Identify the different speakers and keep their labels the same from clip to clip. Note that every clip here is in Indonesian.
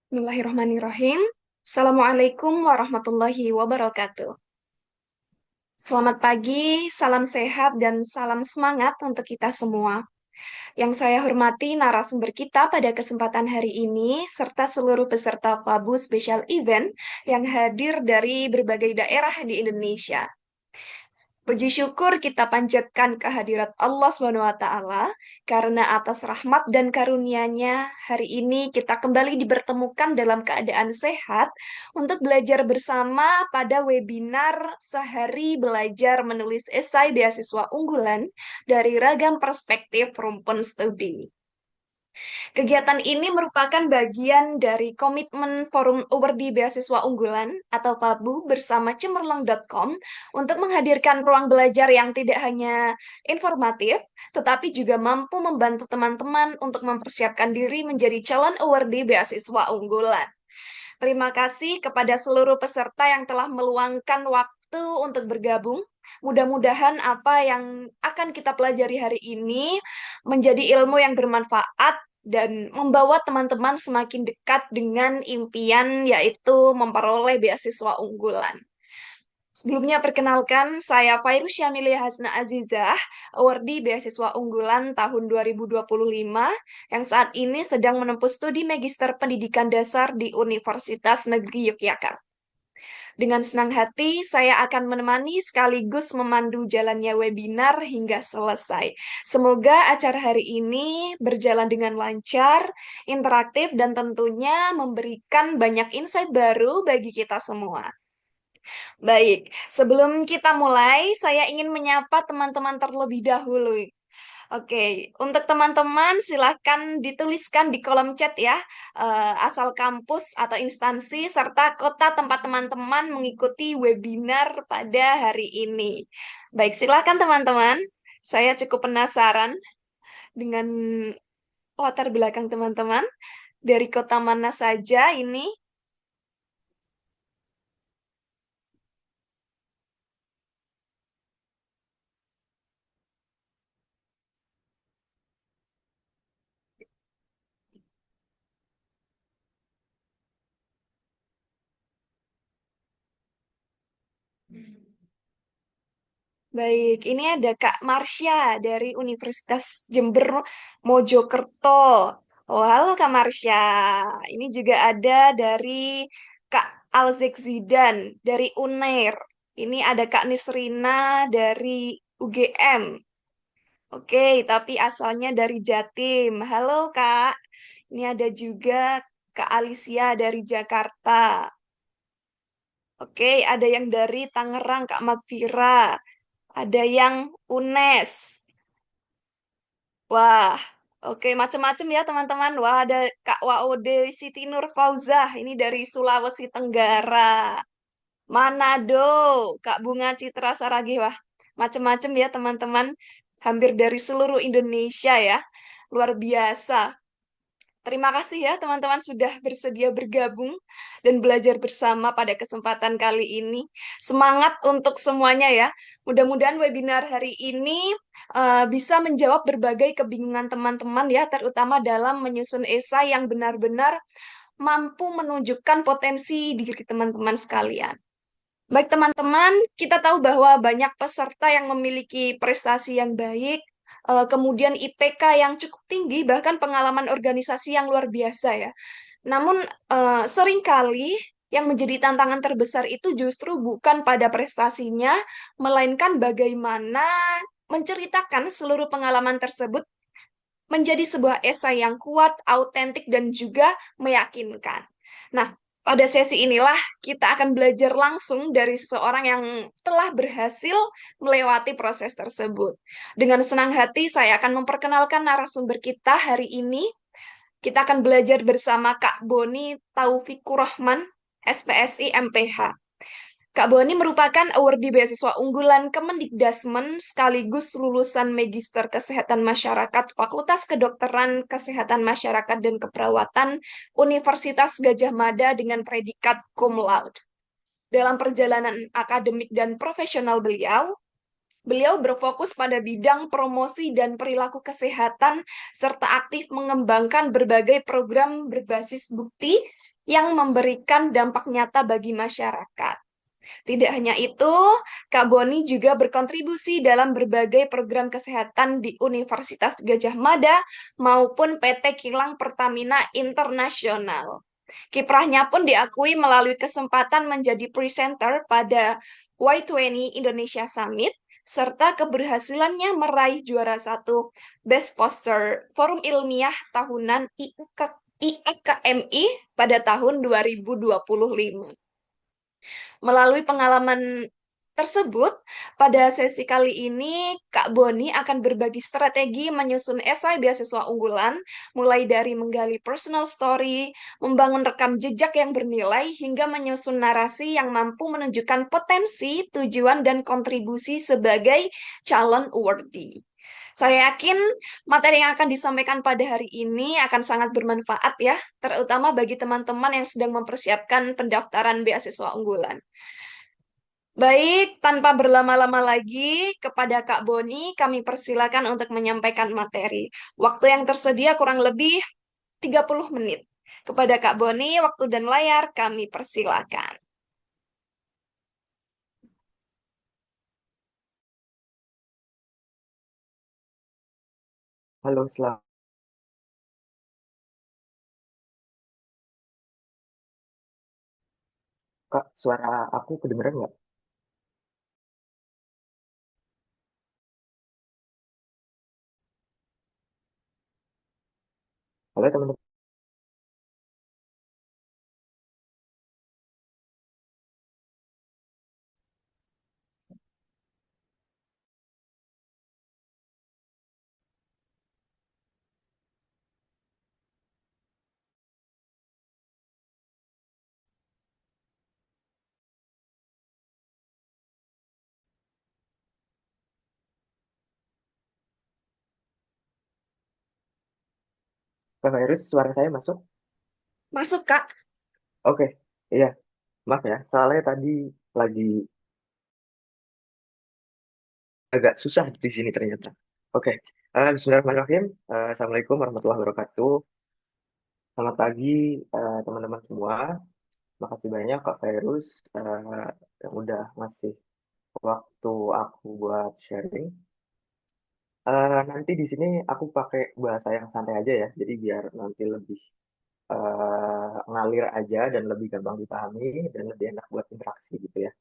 Speaker 1: Bismillahirrahmanirrahim. Assalamualaikum warahmatullahi wabarakatuh. Selamat pagi, salam sehat, dan salam semangat untuk kita semua. Yang saya hormati narasumber kita pada kesempatan hari ini, serta seluruh peserta FABU Special Event yang hadir dari berbagai daerah di Indonesia. Puji syukur kita panjatkan kehadirat Allah SWT karena atas rahmat dan karunia-Nya hari ini kita kembali dipertemukan dalam keadaan sehat untuk belajar bersama pada webinar sehari belajar menulis esai beasiswa unggulan dari ragam perspektif rumpun studi. Kegiatan ini merupakan bagian dari komitmen Forum Awardee Beasiswa Unggulan atau PABU bersama Cemerlang.com untuk menghadirkan ruang belajar yang tidak hanya informatif, tetapi juga mampu membantu teman-teman untuk mempersiapkan diri menjadi calon awardee beasiswa unggulan. Terima kasih kepada seluruh peserta yang telah meluangkan waktu untuk bergabung. Mudah-mudahan apa yang akan kita pelajari hari ini menjadi ilmu yang bermanfaat dan membawa teman-teman semakin dekat dengan impian yaitu memperoleh beasiswa unggulan. Sebelumnya perkenalkan, saya Fairuz Syamilia Hasna Azizah, awardee beasiswa unggulan tahun 2025 yang saat ini sedang menempuh studi Magister Pendidikan Dasar di Universitas Negeri Yogyakarta. Dengan senang hati, saya akan menemani sekaligus memandu jalannya webinar hingga selesai. Semoga acara hari ini berjalan dengan lancar, interaktif, dan tentunya memberikan banyak insight baru bagi kita semua. Baik, sebelum kita mulai, saya ingin menyapa teman-teman terlebih dahulu. Oke, untuk teman-teman silahkan dituliskan di kolom chat ya, asal kampus atau instansi serta kota tempat teman-teman mengikuti webinar pada hari ini. Baik, silahkan teman-teman. Saya cukup penasaran dengan latar belakang teman-teman. Dari kota mana saja ini? Baik, ini ada Kak Marsha dari Universitas Jember Mojokerto. Oh, halo Kak Marsha. Ini juga ada dari Kak Alzik Zidan dari UNER. Ini ada Kak Nisrina dari UGM. Oke, tapi asalnya dari Jatim. Halo Kak. Ini ada juga Kak Alicia dari Jakarta. Oke, ada yang dari Tangerang, Kak Magfira. Ada yang UNES. Wah, oke macam-macam ya teman-teman. Wah, ada Kak Waode Siti Nur Fauzah. Ini dari Sulawesi Tenggara. Manado, Kak Bunga Citra Saragi. Wah, macam-macam ya teman-teman. Hampir dari seluruh Indonesia ya. Luar biasa. Terima kasih ya teman-teman sudah bersedia bergabung dan belajar bersama pada kesempatan kali ini. Semangat untuk semuanya ya. Mudah-mudahan webinar hari ini bisa menjawab berbagai kebingungan teman-teman ya, terutama dalam menyusun esai yang benar-benar mampu menunjukkan potensi diri teman-teman sekalian. Baik teman-teman, kita tahu bahwa banyak peserta yang memiliki prestasi yang baik, kemudian IPK yang cukup tinggi, bahkan pengalaman organisasi yang luar biasa ya. Namun seringkali yang menjadi tantangan terbesar itu justru bukan pada prestasinya, melainkan bagaimana menceritakan seluruh pengalaman tersebut menjadi sebuah esai yang kuat, autentik, dan juga meyakinkan. Nah, pada sesi inilah kita akan belajar langsung dari seseorang yang telah berhasil melewati proses tersebut. Dengan senang hati, saya akan memperkenalkan narasumber kita hari ini. Kita akan belajar bersama Kak Boni Taufikur Rahman, SPSI MPH. Kak Boni merupakan awardee beasiswa unggulan Kemendikdasmen sekaligus lulusan Magister Kesehatan Masyarakat Fakultas Kedokteran Kesehatan Masyarakat dan Keperawatan Universitas Gadjah Mada dengan predikat cum laude. Dalam perjalanan akademik dan profesional beliau, beliau berfokus pada bidang promosi dan perilaku kesehatan serta aktif mengembangkan berbagai program berbasis bukti yang memberikan dampak nyata bagi masyarakat. Tidak hanya itu, Kak Boni juga berkontribusi dalam berbagai program kesehatan di Universitas Gadjah Mada maupun PT Kilang Pertamina Internasional. Kiprahnya pun diakui melalui kesempatan menjadi presenter pada Y20 Indonesia Summit, serta keberhasilannya meraih juara satu Best Poster Forum Ilmiah Tahunan IAKMI pada tahun 2025. Melalui pengalaman tersebut, pada sesi kali ini Kak Boni akan berbagi strategi menyusun esai beasiswa unggulan, mulai dari menggali personal story, membangun rekam jejak yang bernilai, hingga menyusun narasi yang mampu menunjukkan potensi, tujuan, dan kontribusi sebagai calon awardee. Saya yakin materi yang akan disampaikan pada hari ini akan sangat bermanfaat ya, terutama bagi teman-teman yang sedang mempersiapkan pendaftaran beasiswa unggulan. Baik, tanpa berlama-lama lagi, kepada Kak Boni kami persilakan untuk menyampaikan materi. Waktu yang tersedia kurang lebih 30 menit. Kepada Kak Boni, waktu dan layar kami persilakan.
Speaker 2: Halo, selamat Kak. Suara aku kedengeran nggak? Halo teman-teman. Kak Virus, suara saya masuk?
Speaker 1: Masuk, Kak.
Speaker 2: Oke, iya. Maaf ya, soalnya tadi lagi agak susah di sini ternyata. Oke, Bismillahirrahmanirrahim. Assalamualaikum warahmatullahi wabarakatuh. Selamat pagi, teman-teman semua. Makasih banyak Kak Virus yang udah ngasih waktu aku buat sharing. Nanti di sini aku pakai bahasa yang santai aja ya, jadi biar nanti lebih ngalir aja dan lebih gampang dipahami dan lebih enak buat interaksi gitu ya.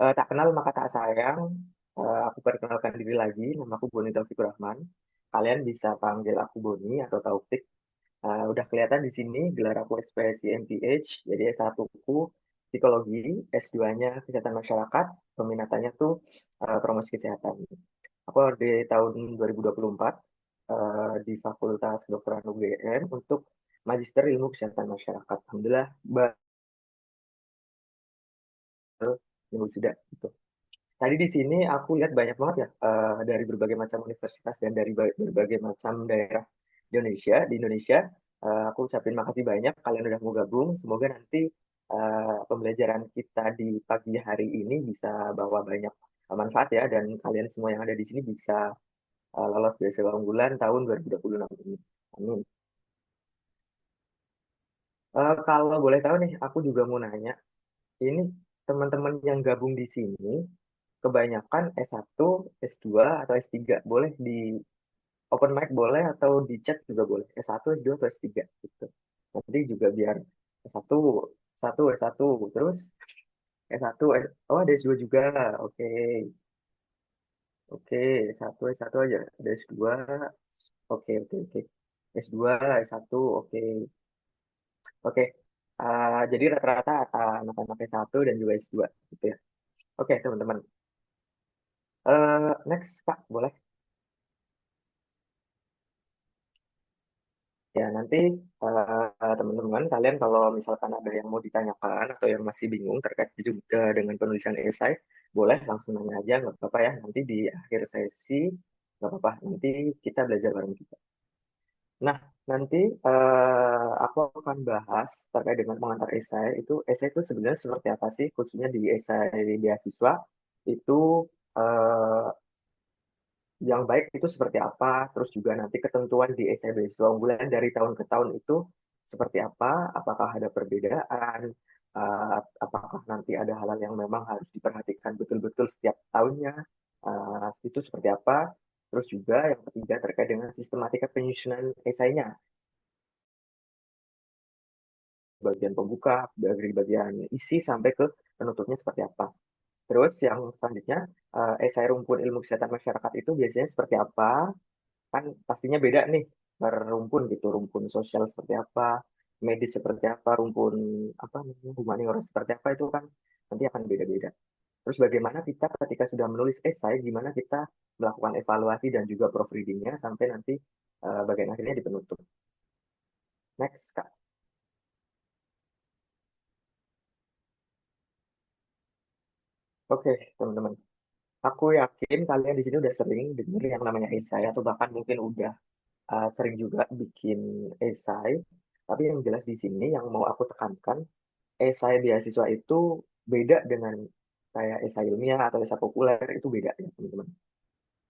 Speaker 2: Tak kenal maka tak sayang. Aku perkenalkan diri lagi, nama aku Boni Taufikur Rahman. Kalian bisa panggil aku Boni atau Taufik. Udah kelihatan di sini gelar aku SPSI MPH, jadi S1 ku psikologi, S2-nya kesehatan masyarakat, peminatannya tuh promosi kesehatan. Aku di tahun 2024 di Fakultas Kedokteran UGM untuk Magister Ilmu Kesehatan Masyarakat. Alhamdulillah, minggu sudah gitu. Tadi di sini aku lihat banyak banget ya dari berbagai macam universitas dan dari berbagai macam daerah di Indonesia. Aku ucapin makasih banyak kalian udah mau gabung. Semoga nanti pembelajaran kita di pagi hari ini bisa bawa banyak manfaat ya dan kalian semua yang ada di sini bisa lolos beasiswa unggulan tahun 2026 ini. Amin. Kalau boleh tahu nih, aku juga mau nanya, ini teman-teman yang gabung di sini kebanyakan S1, S2, atau S3. Boleh di open mic boleh atau di chat juga boleh. S1, S2, atau S3 gitu. Nanti juga biar S1, S1, S1, terus S1, oh ada S2 juga. Oke, oke, S1, S1 aja. Ada S2, oke, oke, oke. S2, S1, oke. Oke. Jadi rata-rata anak-anak S1 dan juga S2 gitu ya. Oke, teman-teman. Next, Kak, boleh? Ya, nanti teman-teman kalian kalau misalkan ada yang mau ditanyakan atau yang masih bingung terkait juga dengan penulisan esai, boleh langsung nanya aja, nggak apa-apa ya. Nanti di akhir sesi, nggak apa-apa. Nanti kita belajar bareng juga. Nah, nanti aku akan bahas terkait dengan pengantar esai. Esai itu sebenarnya seperti apa sih, khususnya di esai beasiswa. Itu eh, yang baik itu seperti apa, terus juga nanti ketentuan di esai beasiswa unggulan dari tahun ke tahun itu seperti apa, apakah ada perbedaan, apakah nanti ada hal-hal yang memang harus diperhatikan betul-betul setiap tahunnya, itu seperti apa. Terus juga yang ketiga terkait dengan sistematika penyusunan esainya, bagian pembuka, dari bagian isi sampai ke penutupnya seperti apa. Terus yang selanjutnya, esai rumpun ilmu kesehatan masyarakat itu biasanya seperti apa? Kan pastinya beda nih per rumpun gitu, rumpun sosial seperti apa, medis seperti apa, rumpun apa namanya humaniora seperti apa, itu kan nanti akan beda-beda. Terus bagaimana kita ketika sudah menulis esai, gimana kita melakukan evaluasi dan juga proofreadingnya sampai nanti bagian akhirnya di penutup. Next, Kak. Oke, teman-teman. Aku yakin kalian di sini udah sering dengar yang namanya esai atau bahkan mungkin udah sering juga bikin esai. Tapi yang jelas di sini yang mau aku tekankan, esai beasiswa itu beda dengan kayak esai ilmiah atau esai populer, itu beda ya teman-teman.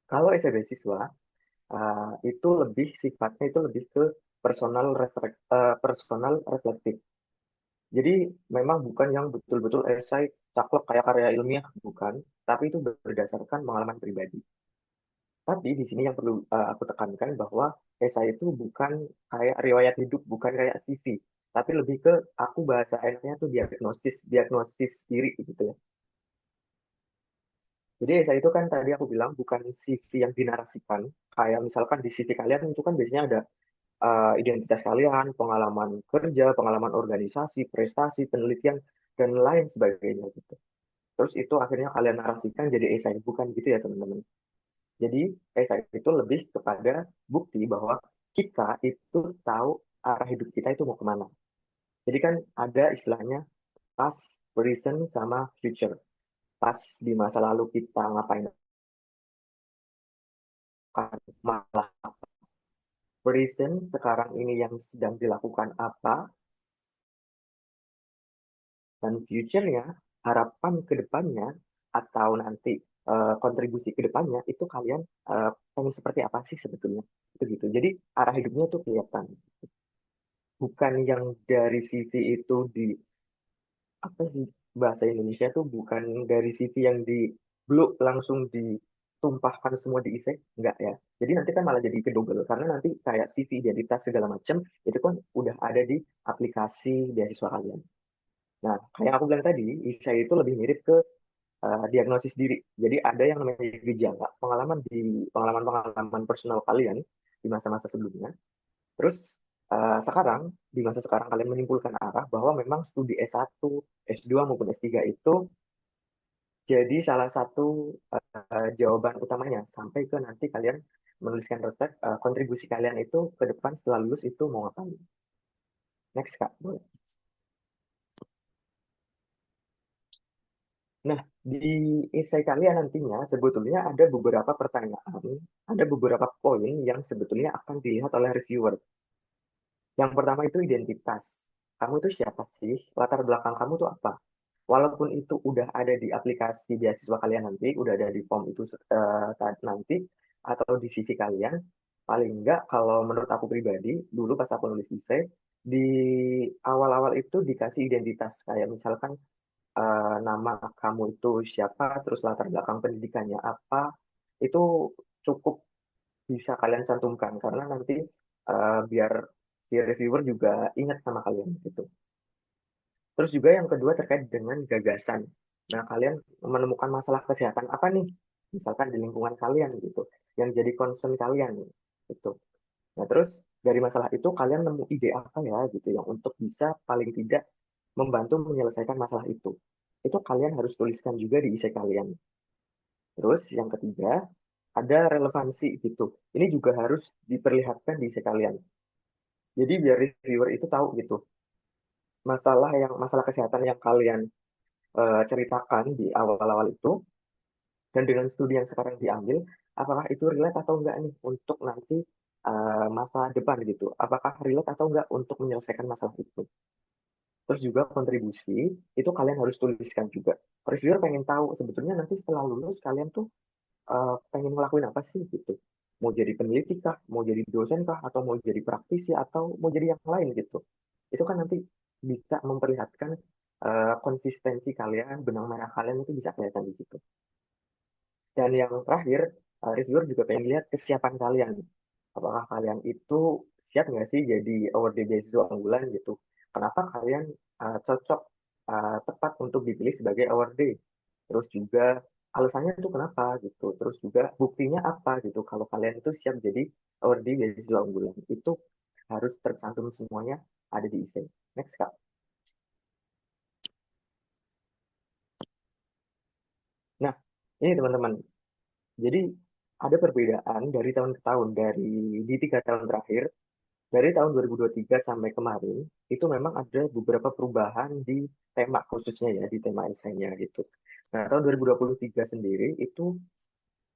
Speaker 2: Kalau esai beasiswa itu lebih sifatnya itu lebih ke personal reflektif. Jadi memang bukan yang betul-betul esai caklek kayak karya ilmiah, bukan, tapi itu berdasarkan pengalaman pribadi. Tapi di sini yang perlu aku tekankan bahwa esai itu bukan kayak riwayat hidup, bukan kayak CV, tapi lebih ke aku bahasa enaknya tuh diagnosis, diagnosis diri gitu ya. Jadi esai itu kan tadi aku bilang bukan CV yang dinarasikan, kayak misalkan di CV kalian itu kan biasanya ada identitas kalian, pengalaman kerja, pengalaman organisasi, prestasi, penelitian, dan lain sebagainya gitu. Terus itu akhirnya kalian narasikan jadi esai, bukan gitu ya teman-teman. Jadi esai itu lebih kepada bukti bahwa kita itu tahu arah hidup kita itu mau kemana. Jadi kan ada istilahnya past, present, sama future. Pas di masa lalu kita ngapain, malah present sekarang ini yang sedang dilakukan apa, dan future-nya, harapan ke depannya, atau nanti kontribusi ke depannya, itu kalian pengen seperti apa sih sebetulnya. Itu gitu. Jadi arah hidupnya tuh kelihatan. Bukan yang dari CV itu di apa sih bahasa Indonesia tuh bukan dari CV yang di blok langsung ditumpahkan semua diisi, enggak ya. Jadi nanti kan malah jadi kedouble karena nanti kayak CV identitas segala macam itu kan udah ada di aplikasi beasiswa kalian. Nah, kayak aku bilang tadi, ISAI itu lebih mirip ke diagnosis diri. Jadi ada yang namanya gejala, pengalaman-pengalaman personal kalian di masa-masa sebelumnya. Terus sekarang, di masa sekarang kalian menyimpulkan arah bahwa memang studi S1, S2 maupun S3 itu jadi salah satu jawaban utamanya sampai ke nanti kalian menuliskan resep kontribusi kalian itu ke depan setelah lulus itu mau ngapain. Next, Kak. Boleh. Nah, di esai kalian nantinya sebetulnya ada beberapa pertanyaan, ada beberapa poin yang sebetulnya akan dilihat oleh reviewer. Yang pertama itu identitas. Kamu itu siapa sih? Latar belakang kamu tuh apa? Walaupun itu udah ada di aplikasi beasiswa kalian nanti, udah ada di form itu nanti, atau di CV kalian, paling enggak kalau menurut aku pribadi, dulu pas aku nulis essay, di awal-awal itu dikasih identitas. Kayak misalkan nama kamu itu siapa, terus latar belakang pendidikannya apa, itu cukup bisa kalian cantumkan karena nanti biar si reviewer juga ingat sama kalian gitu. Terus juga yang kedua terkait dengan gagasan. Nah, kalian menemukan masalah kesehatan apa nih? Misalkan di lingkungan kalian gitu, yang jadi concern kalian gitu. Nah, terus dari masalah itu kalian nemu ide apa ya gitu yang untuk bisa paling tidak membantu menyelesaikan masalah itu. Itu kalian harus tuliskan juga di essay kalian. Terus yang ketiga, ada relevansi gitu. Ini juga harus diperlihatkan di essay kalian. Jadi biar reviewer itu tahu gitu, masalah kesehatan yang kalian ceritakan di awal-awal itu dan dengan studi yang sekarang diambil, apakah itu relate atau enggak nih untuk nanti masa depan gitu. Apakah relate atau enggak untuk menyelesaikan masalah itu. Terus juga kontribusi, itu kalian harus tuliskan juga. Reviewer pengen tahu sebetulnya nanti setelah lulus kalian tuh pengen ngelakuin apa sih gitu. Mau jadi peneliti kah, mau jadi dosen kah, atau mau jadi praktisi, atau mau jadi yang lain gitu. Itu kan nanti bisa memperlihatkan konsistensi kalian, benang merah kalian itu bisa kelihatan di situ. Dan yang terakhir, reviewer juga pengen lihat kesiapan kalian. Apakah kalian itu siap nggak sih jadi award beasiswa unggulan gitu. Kenapa kalian cocok, tepat untuk dipilih sebagai award. Terus juga alasannya itu kenapa gitu. Terus juga buktinya apa gitu. Kalau kalian itu siap jadi award beasiswa unggulan. Itu harus tercantum semuanya ada di essay. Next, Kak. Nah, ini teman-teman. Jadi ada perbedaan dari tahun ke tahun, di 3 tahun terakhir, dari tahun 2023 sampai kemarin, itu memang ada beberapa perubahan di tema khususnya ya, di tema esainya gitu. Nah, tahun 2023 sendiri itu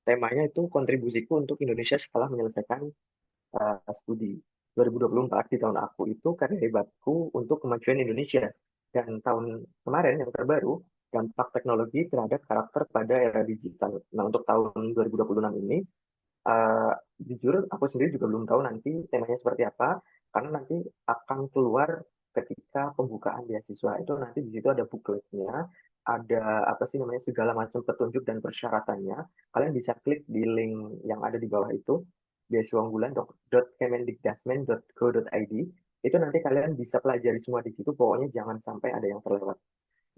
Speaker 2: temanya itu kontribusiku untuk Indonesia setelah menyelesaikan studi. 2024 di tahun aku itu karya hebatku untuk kemajuan Indonesia. Dan tahun kemarin yang terbaru, dampak teknologi terhadap karakter pada era digital. Nah, untuk tahun 2026 ini, Uh, jujur, aku sendiri juga belum tahu nanti temanya seperti apa, karena nanti akan keluar ketika pembukaan beasiswa. Itu nanti di situ ada bookletnya, ada apa sih namanya segala macam petunjuk dan persyaratannya. Kalian bisa klik di link yang ada di bawah itu, beasiswaunggulan.kemendikdasmen.go.id. Itu nanti kalian bisa pelajari semua di situ. Pokoknya jangan sampai ada yang terlewat.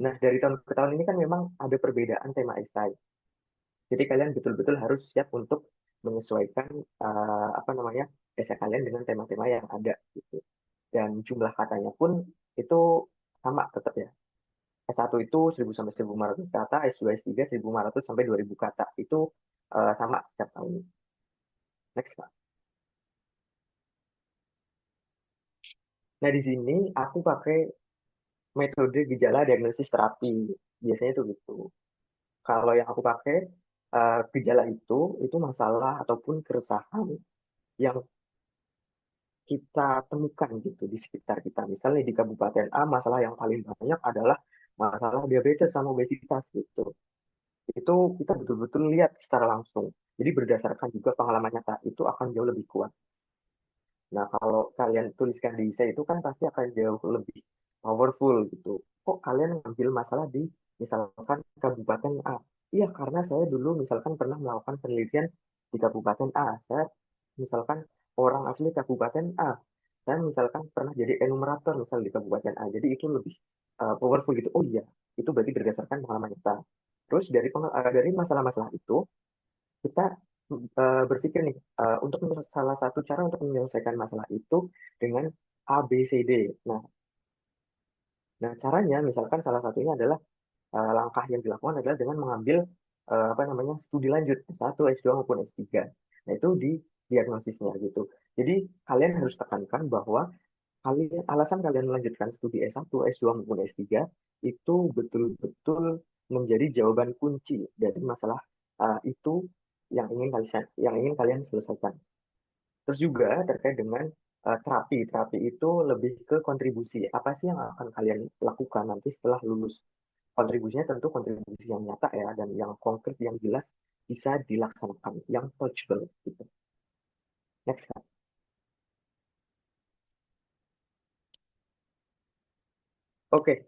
Speaker 2: Nah, dari tahun ke tahun ini kan memang ada perbedaan tema esai. Jadi kalian betul-betul harus siap untuk menyesuaikan apa namanya esai kalian dengan tema-tema yang ada gitu. Dan jumlah katanya pun itu sama tetap ya. S1 itu 1000 sampai 1500 kata, S2 S3 1500 sampai 2000 kata. Itu sama setiap tahun. Next, Pak. Nah, di sini aku pakai metode gejala diagnosis terapi. Biasanya itu gitu. Kalau yang aku pakai gejala itu masalah ataupun keresahan yang kita temukan gitu di sekitar kita. Misalnya di Kabupaten A, masalah yang paling banyak adalah masalah diabetes sama obesitas gitu. Itu kita betul-betul lihat secara langsung. Jadi berdasarkan juga pengalaman nyata itu akan jauh lebih kuat. Nah, kalau kalian tuliskan di essay itu kan pasti akan jauh lebih powerful gitu. Kok kalian ngambil masalah di misalkan Kabupaten A? Iya, karena saya dulu misalkan pernah melakukan penelitian di Kabupaten A. Saya misalkan orang asli Kabupaten A. Saya misalkan pernah jadi enumerator misal di Kabupaten A. Jadi itu lebih powerful gitu. Oh iya, itu berarti berdasarkan pengalaman kita. Terus dari masalah-masalah itu kita berpikir nih untuk salah satu cara untuk menyelesaikan masalah itu dengan A, B, C, D. Nah, nah caranya misalkan salah satunya adalah langkah yang dilakukan adalah dengan mengambil apa namanya studi lanjut S1, S2 maupun S3. Nah, itu di diagnosisnya gitu. Jadi kalian harus tekankan bahwa alasan kalian melanjutkan studi S1, S2 maupun S3 itu betul-betul menjadi jawaban kunci dari masalah itu yang ingin kalian selesaikan. Terus juga terkait dengan terapi. Terapi itu lebih ke kontribusi. Apa sih yang akan kalian lakukan nanti setelah lulus? Kontribusinya tentu kontribusi yang nyata ya, dan yang konkret, yang jelas bisa dilaksanakan, yang touchable gitu. Next, Kak. Oke,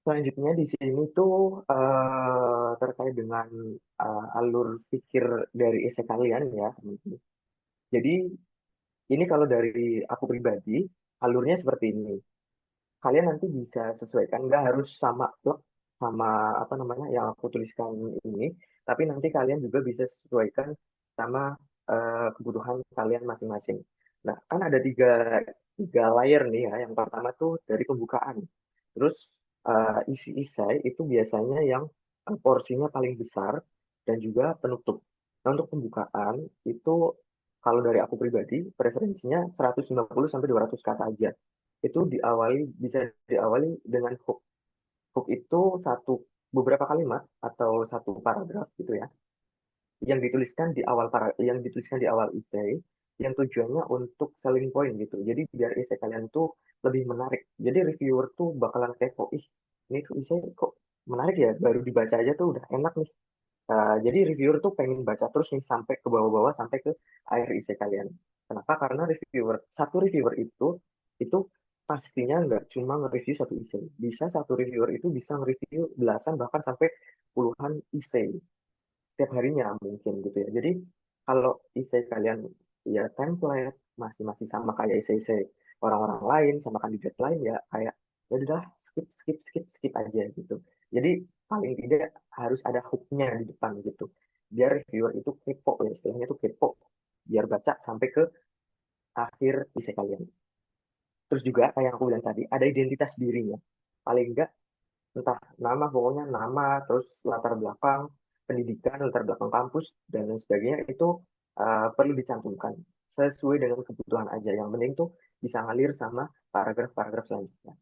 Speaker 2: selanjutnya di sini tuh terkait dengan alur pikir dari esai kalian ya, teman-teman. Jadi ini kalau dari aku pribadi, alurnya seperti ini. Kalian nanti bisa sesuaikan, nggak harus sama plek sama apa namanya yang aku tuliskan ini, tapi nanti kalian juga bisa sesuaikan sama kebutuhan kalian masing-masing. Nah, kan ada tiga layer nih ya. Yang pertama tuh dari pembukaan. Terus isi isai itu biasanya yang porsinya paling besar dan juga penutup. Nah, untuk pembukaan itu kalau dari aku pribadi preferensinya 150 sampai 200 kata aja. Itu bisa diawali dengan hook. Hook itu beberapa kalimat atau satu paragraf gitu ya, yang dituliskan di awal essay, yang tujuannya untuk selling point gitu. Jadi biar essay kalian tuh lebih menarik. Jadi reviewer tuh bakalan kepo, ih ini tuh essay kok menarik ya, baru dibaca aja tuh udah enak nih. Jadi reviewer tuh pengen baca terus nih sampai ke bawah-bawah sampai ke akhir essay kalian. Kenapa? Karena satu reviewer itu pastinya nggak cuma nge-review satu essay. Bisa satu reviewer itu bisa nge-review belasan bahkan sampai puluhan essay setiap harinya mungkin gitu ya. Jadi kalau essay kalian ya template masih masih sama kayak essay orang-orang lain sama kandidat lain ya kayak ya udah skip skip skip skip aja gitu. Jadi paling tidak harus ada hooknya di depan gitu. Biar reviewer itu kepo ya istilahnya itu kepo. Biar baca sampai ke akhir essay kalian. Terus juga kayak yang aku bilang tadi ada identitas dirinya. Paling enggak entah nama pokoknya nama terus latar belakang pendidikan latar belakang kampus dan lain sebagainya itu perlu dicantumkan sesuai dengan kebutuhan aja yang penting tuh bisa ngalir sama paragraf-paragraf selanjutnya.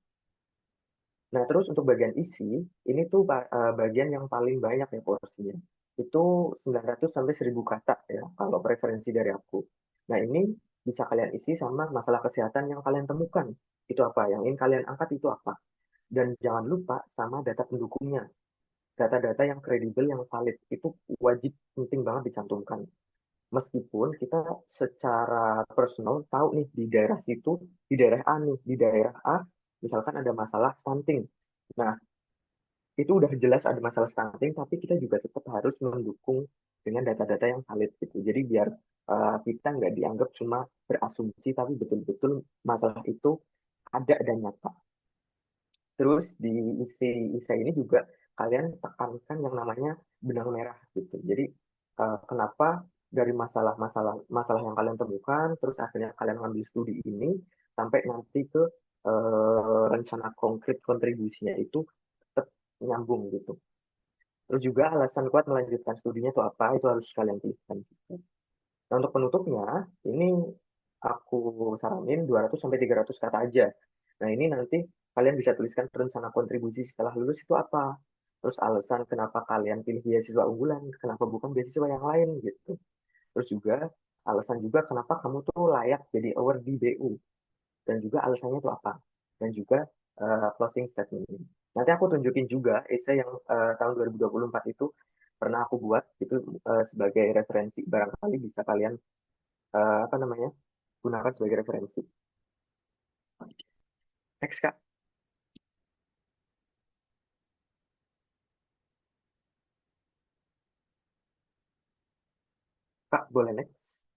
Speaker 2: Nah terus untuk bagian isi ini tuh bagian yang paling banyak ya porsinya itu 900 sampai 1000 kata ya kalau preferensi dari aku. Nah ini bisa kalian isi sama masalah kesehatan yang kalian temukan itu apa yang ingin kalian angkat itu apa dan jangan lupa sama data pendukungnya data-data yang kredibel, yang valid, itu wajib penting banget dicantumkan. Meskipun kita secara personal tahu nih di daerah situ, di daerah A nih, di daerah A, misalkan ada masalah stunting. Nah, itu udah jelas ada masalah stunting, tapi kita juga tetap harus mendukung dengan data-data yang valid gitu. Jadi biar kita nggak dianggap cuma berasumsi, tapi betul-betul masalah itu ada dan nyata. Terus di isi ini juga kalian tekankan yang namanya benang merah gitu. Jadi kenapa dari masalah yang kalian temukan, terus akhirnya kalian ngambil studi ini sampai nanti ke rencana konkret kontribusinya itu tetap nyambung gitu. Terus juga alasan kuat melanjutkan studinya itu apa, itu harus kalian pilihkan. Gitu. Nah, untuk penutupnya, ini aku saranin 200 sampai 300 kata aja. Nah, ini nanti kalian bisa tuliskan rencana kontribusi setelah lulus itu apa. Terus alasan kenapa kalian pilih beasiswa unggulan, kenapa bukan beasiswa yang lain gitu. Terus juga alasan juga kenapa kamu tuh layak jadi award di BU dan juga alasannya itu apa. Dan juga closing statement ini. Nanti aku tunjukin juga essay yang tahun 2024 itu pernah aku buat itu sebagai referensi barangkali bisa kalian apa namanya gunakan sebagai referensi. Next kak, kak boleh next.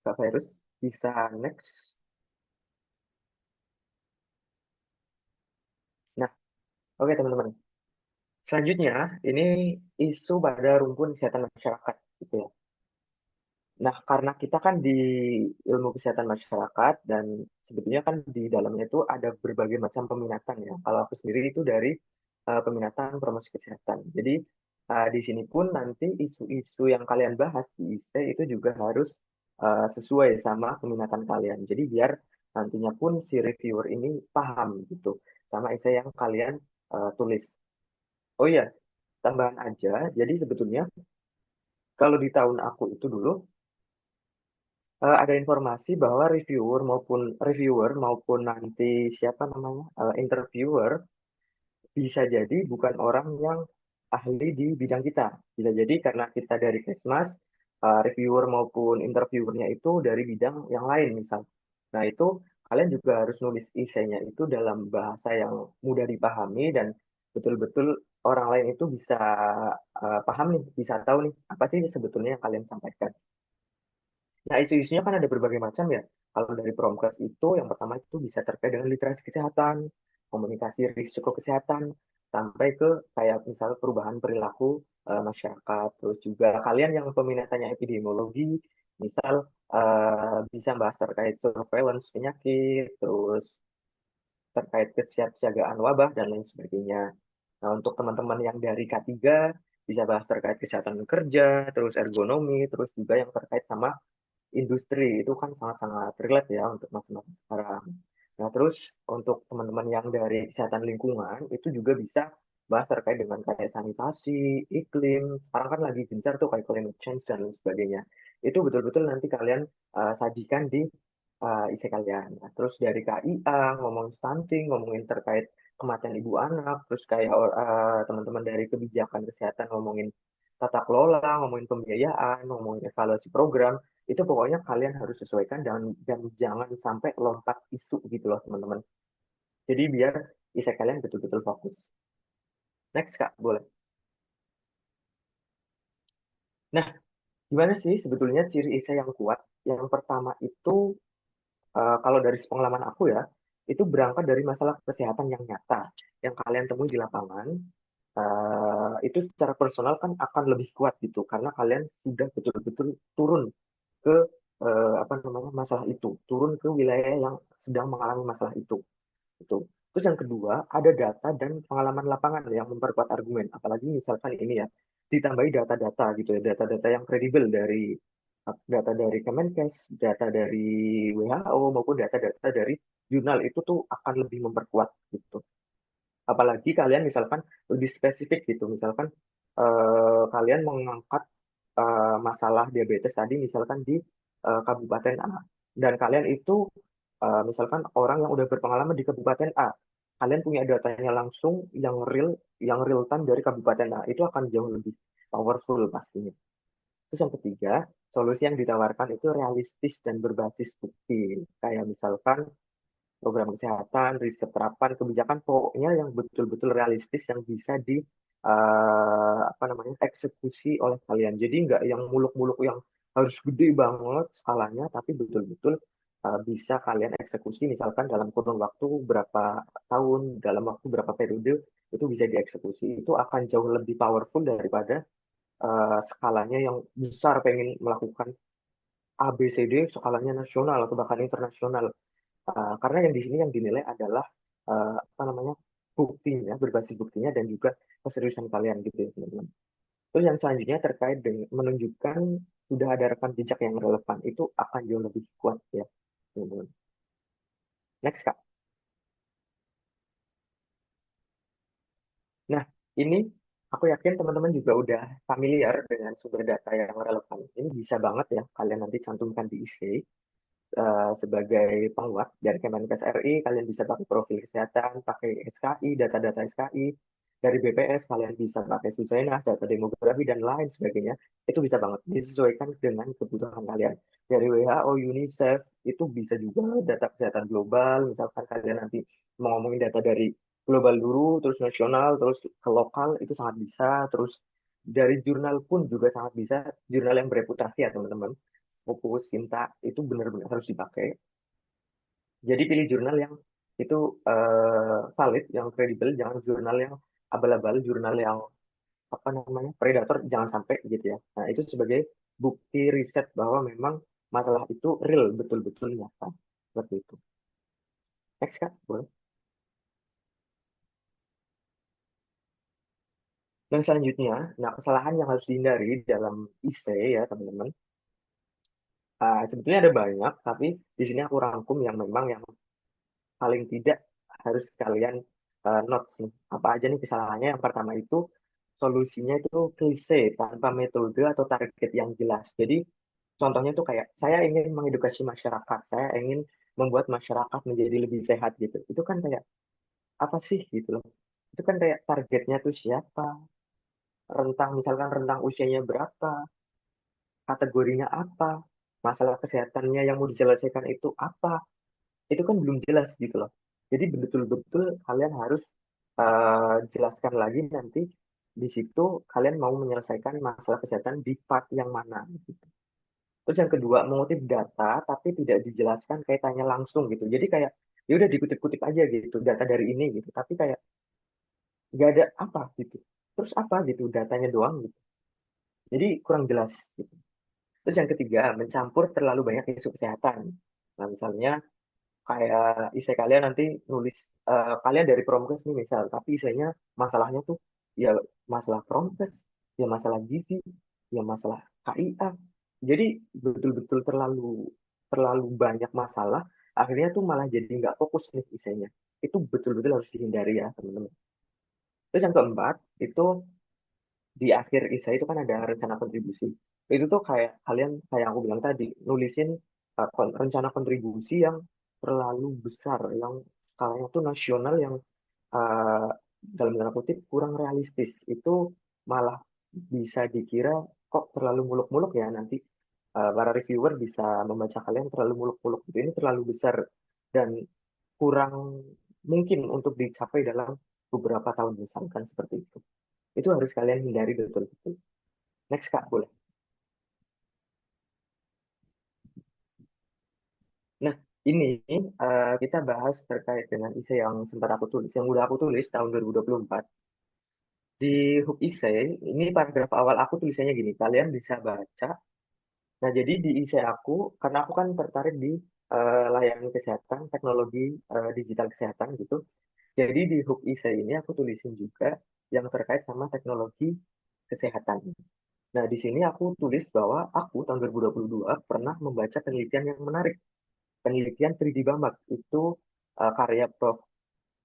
Speaker 2: Kak Virus bisa next. Nah, oke teman-teman. Selanjutnya ini isu pada rumpun kesehatan masyarakat gitu ya. Nah, karena kita kan di ilmu kesehatan masyarakat dan sebetulnya kan di dalamnya itu ada berbagai macam peminatan ya. Kalau aku sendiri itu dari peminatan promosi kesehatan. Jadi di sini pun nanti isu-isu yang kalian bahas di IC itu juga harus sesuai sama peminatan kalian. Jadi biar nantinya pun si reviewer ini paham gitu sama IC yang kalian tulis. Oh iya, tambahan aja. Jadi sebetulnya kalau di tahun aku itu dulu ada informasi bahwa reviewer maupun nanti siapa namanya interviewer bisa jadi bukan orang yang ahli di bidang kita. Bisa jadi karena kita dari Kesmas, reviewer maupun interviewernya itu dari bidang yang lain misal. Nah itu kalian juga harus nulis esainya itu dalam bahasa yang mudah dipahami dan betul-betul orang lain itu bisa paham nih, bisa tahu nih apa sih sebetulnya yang kalian sampaikan. Nah, isu-isunya kan ada berbagai macam ya. Kalau dari Promkes itu, yang pertama itu bisa terkait dengan literasi kesehatan, komunikasi risiko kesehatan, sampai ke kayak misal perubahan perilaku masyarakat. Terus juga kalian yang peminatannya epidemiologi, misal bisa bahas terkait surveillance penyakit, terus terkait kesiapsiagaan wabah, dan lain sebagainya. Nah, untuk teman-teman yang dari K3, bisa bahas terkait kesehatan kerja, terus ergonomi, terus juga yang terkait sama industri itu kan sangat-sangat relate ya untuk masa-masa sekarang. Nah, terus untuk teman-teman yang dari kesehatan lingkungan itu juga bisa bahas terkait dengan kayak sanitasi, iklim. Sekarang kan lagi gencar tuh kayak climate change dan lain sebagainya. Itu betul-betul nanti kalian sajikan di isi kalian. Nah, terus dari KIA ngomongin stunting, ngomongin terkait kematian ibu anak, terus kayak teman-teman dari kebijakan kesehatan ngomongin tata kelola, ngomongin pembiayaan, ngomongin evaluasi program, itu pokoknya kalian harus sesuaikan dan jangan sampai lompat isu gitu loh teman-teman. Jadi biar isi kalian betul-betul fokus. Next Kak, boleh. Nah, gimana sih sebetulnya ciri isi yang kuat? Yang pertama itu kalau dari pengalaman aku ya, itu berangkat dari masalah kesehatan yang nyata, yang kalian temui di lapangan, itu secara personal kan akan lebih kuat gitu, karena kalian sudah betul-betul turun ke apa namanya masalah itu, turun ke wilayah yang sedang mengalami masalah itu. Terus yang kedua, ada data dan pengalaman lapangan yang memperkuat argumen. Apalagi misalkan ini ya, ditambahi data-data gitu ya, data-data yang kredibel dari data dari Kemenkes, data dari WHO maupun data-data dari jurnal itu tuh akan lebih memperkuat gitu. Apalagi kalian misalkan lebih spesifik gitu, misalkan kalian mengangkat masalah diabetes tadi misalkan di Kabupaten A dan kalian itu misalkan orang yang udah berpengalaman di Kabupaten A, kalian punya datanya langsung yang real time dari Kabupaten A, itu akan jauh lebih powerful pastinya. Terus yang ketiga, solusi yang ditawarkan itu realistis dan berbasis bukti. Kayak misalkan program kesehatan, riset terapan, kebijakan pokoknya yang betul-betul realistis yang bisa di apa namanya eksekusi oleh kalian. Jadi nggak yang muluk-muluk yang harus gede banget skalanya, tapi betul-betul bisa kalian eksekusi misalkan dalam kurun waktu berapa tahun, dalam waktu berapa periode itu bisa dieksekusi. Itu akan jauh lebih powerful daripada skalanya yang besar pengen melakukan A, B, C, D skalanya nasional atau bahkan internasional. Karena yang di sini yang dinilai adalah apa namanya buktinya, berbasis buktinya dan juga keseriusan kalian gitu ya teman-teman. Terus yang selanjutnya terkait dengan menunjukkan sudah ada rekam jejak yang relevan itu akan jauh lebih kuat ya teman-teman. Next Kak. Nah ini aku yakin teman-teman juga udah familiar dengan sumber data yang relevan. Ini bisa banget ya kalian nanti cantumkan di IC sebagai penguat dari Kemenkes RI, kalian bisa pakai profil kesehatan, pakai SKI, data-data SKI, dari BPS kalian bisa pakai Susenas, data demografi dan lain sebagainya. Itu bisa banget disesuaikan dengan kebutuhan kalian. Dari WHO, UNICEF itu bisa juga data kesehatan global. Misalkan kalian nanti mau ngomongin data dari global dulu, terus nasional, terus ke lokal itu sangat bisa. Terus dari jurnal pun juga sangat bisa. Jurnal yang bereputasi ya teman-teman. Fokus, Sinta itu benar-benar harus dipakai. Jadi pilih jurnal yang itu valid, yang kredibel, jangan jurnal yang abal-abal, jurnal yang apa namanya predator, jangan sampai gitu ya. Nah itu sebagai bukti riset bahwa memang masalah itu real, betul-betul nyata. Seperti itu. Next Kak, boleh. Dan selanjutnya, nah kesalahan yang harus dihindari dalam IC ya teman-teman. Sebetulnya ada banyak, tapi di sini aku rangkum yang memang yang paling tidak harus kalian notes nih. Apa aja nih kesalahannya? Yang pertama itu solusinya itu klise tanpa metode atau target yang jelas. Jadi contohnya tuh kayak saya ingin mengedukasi masyarakat, saya ingin membuat masyarakat menjadi lebih sehat gitu. Itu kan kayak apa sih gitu loh. Itu kan kayak targetnya tuh siapa, rentang misalkan rentang usianya berapa, kategorinya apa, masalah kesehatannya yang mau diselesaikan itu apa. Itu kan belum jelas gitu loh. Jadi betul-betul kalian harus jelaskan lagi nanti di situ kalian mau menyelesaikan masalah kesehatan di part yang mana gitu. Terus yang kedua, mengutip data tapi tidak dijelaskan kaitannya langsung gitu. Jadi kayak ya udah dikutip-kutip aja gitu data dari ini gitu. Tapi kayak nggak ada apa gitu. Terus apa gitu datanya doang gitu. Jadi kurang jelas gitu. Terus yang ketiga, mencampur terlalu banyak isu kesehatan. Nah, misalnya kayak isai kalian nanti nulis kalian dari Promkes nih misal, tapi isainya masalahnya tuh ya masalah Promkes, ya masalah gizi, ya masalah KIA. Jadi betul-betul terlalu terlalu banyak masalah, akhirnya tuh malah jadi nggak fokus nih isainya. Itu betul-betul harus dihindari ya teman-teman. Terus yang keempat itu di akhir isai itu kan ada rencana kontribusi. Itu tuh kayak kalian kayak aku bilang tadi nulisin rencana kontribusi yang terlalu besar, yang skalanya tuh nasional, yang uh, dalam tanda kutip kurang realistis. Itu malah bisa dikira kok terlalu muluk-muluk ya nanti, para reviewer bisa membaca kalian terlalu muluk-muluk gitu. Ini terlalu besar dan kurang mungkin untuk dicapai dalam beberapa tahun misalkan seperti itu. Itu harus kalian hindari betul-betul. Next Kak, boleh. Nah, ini kita bahas terkait dengan essay yang sempat aku tulis, yang udah aku tulis tahun 2024. Di hub essay, ini paragraf awal aku tulisannya gini, kalian bisa baca. Nah, jadi di essay aku, karena aku kan tertarik di layanan kesehatan, teknologi digital kesehatan gitu. Jadi di hub essay ini aku tulisin juga yang terkait sama teknologi kesehatan. Nah, di sini aku tulis bahwa aku tahun 2022 pernah membaca penelitian yang menarik, penelitian 3D Bamak. Itu karya Prof.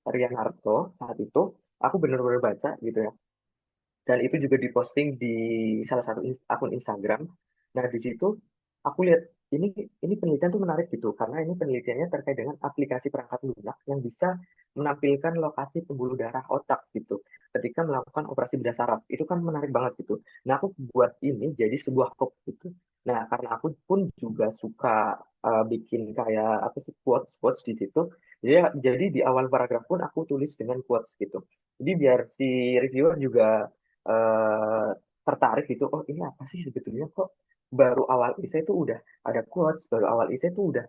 Speaker 2: Rianarto saat itu. Aku benar-benar baca gitu ya. Dan itu juga diposting di salah satu akun Instagram. Nah, di situ aku lihat ini ini penelitian tuh menarik gitu karena ini penelitiannya terkait dengan aplikasi perangkat lunak yang bisa menampilkan lokasi pembuluh darah otak gitu ketika melakukan operasi bedah saraf. Itu kan menarik banget gitu. Nah, aku buat ini jadi sebuah quote gitu. Nah, karena aku pun juga suka bikin kayak apa sih quotes quotes di situ. Jadi di awal paragraf pun aku tulis dengan quotes gitu. Jadi biar si reviewer juga eh, tertarik gitu, oh ini apa sih sebetulnya, kok baru awal essay itu udah ada quotes, baru awal essay itu udah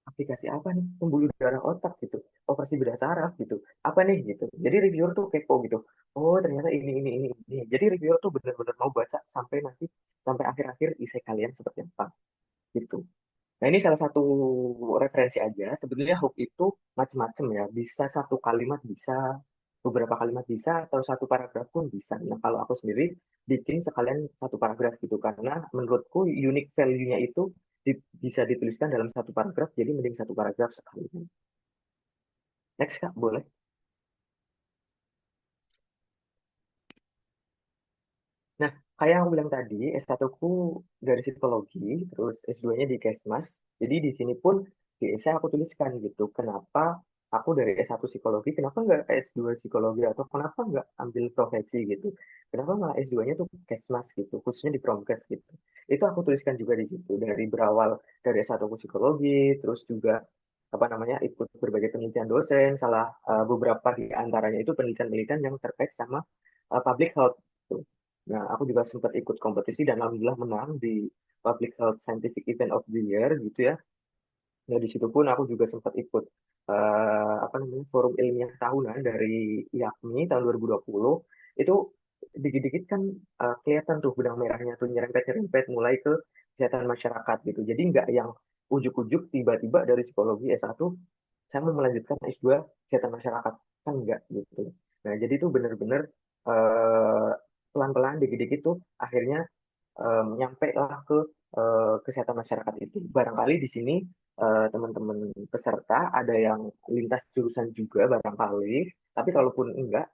Speaker 2: aplikasi apa nih, pembuluh darah otak gitu, operasi bedah saraf gitu, apa nih gitu. Jadi reviewer tuh kepo gitu, oh ternyata ini. Jadi reviewer tuh benar-benar mau baca sampai nanti, sampai akhir-akhir essay kalian seperti apa gitu. Nah, ini salah satu referensi aja. Sebetulnya hook itu macam-macam ya. Bisa satu kalimat, bisa beberapa kalimat bisa, atau satu paragraf pun bisa. Nah, kalau aku sendiri bikin sekalian satu paragraf gitu. Karena menurutku unique value-nya itu bisa dituliskan dalam satu paragraf, jadi mending satu paragraf sekali. Next, Kak, boleh. Nah, kayak yang aku bilang tadi, S1 ku dari psikologi, terus S2-nya di Kesmas. Jadi di sini pun di essay aku tuliskan gitu, kenapa aku dari S1 psikologi, kenapa nggak S2 psikologi, atau kenapa nggak ambil profesi gitu. Kenapa malah S2-nya tuh Kesmas gitu, khususnya di Promkes gitu. Itu aku tuliskan juga di situ, dari berawal dari S1 ku psikologi, terus juga apa namanya ikut berbagai penelitian dosen, salah beberapa di antaranya itu penelitian-penelitian yang terkait sama public health gitu. Nah, aku juga sempat ikut kompetisi dan alhamdulillah menang di Public Health Scientific Event of the Year gitu ya. Nah, di situ pun aku juga sempat ikut apa namanya forum ilmiah tahunan dari IAKMI tahun 2020. Itu dikit-dikit kan kelihatan tuh benang merahnya tuh nyerempet-nyerempet mulai ke kesehatan masyarakat gitu. Jadi nggak yang ujuk-ujuk tiba-tiba dari psikologi S1 saya mau melanjutkan S2 kesehatan masyarakat, kan enggak gitu. Nah, jadi itu benar-benar eh, pelan-pelan dikit-dikit tuh akhirnya nyampe lah ke kesehatan masyarakat itu. Barangkali di sini teman-teman peserta ada yang lintas jurusan juga barangkali, tapi kalaupun enggak,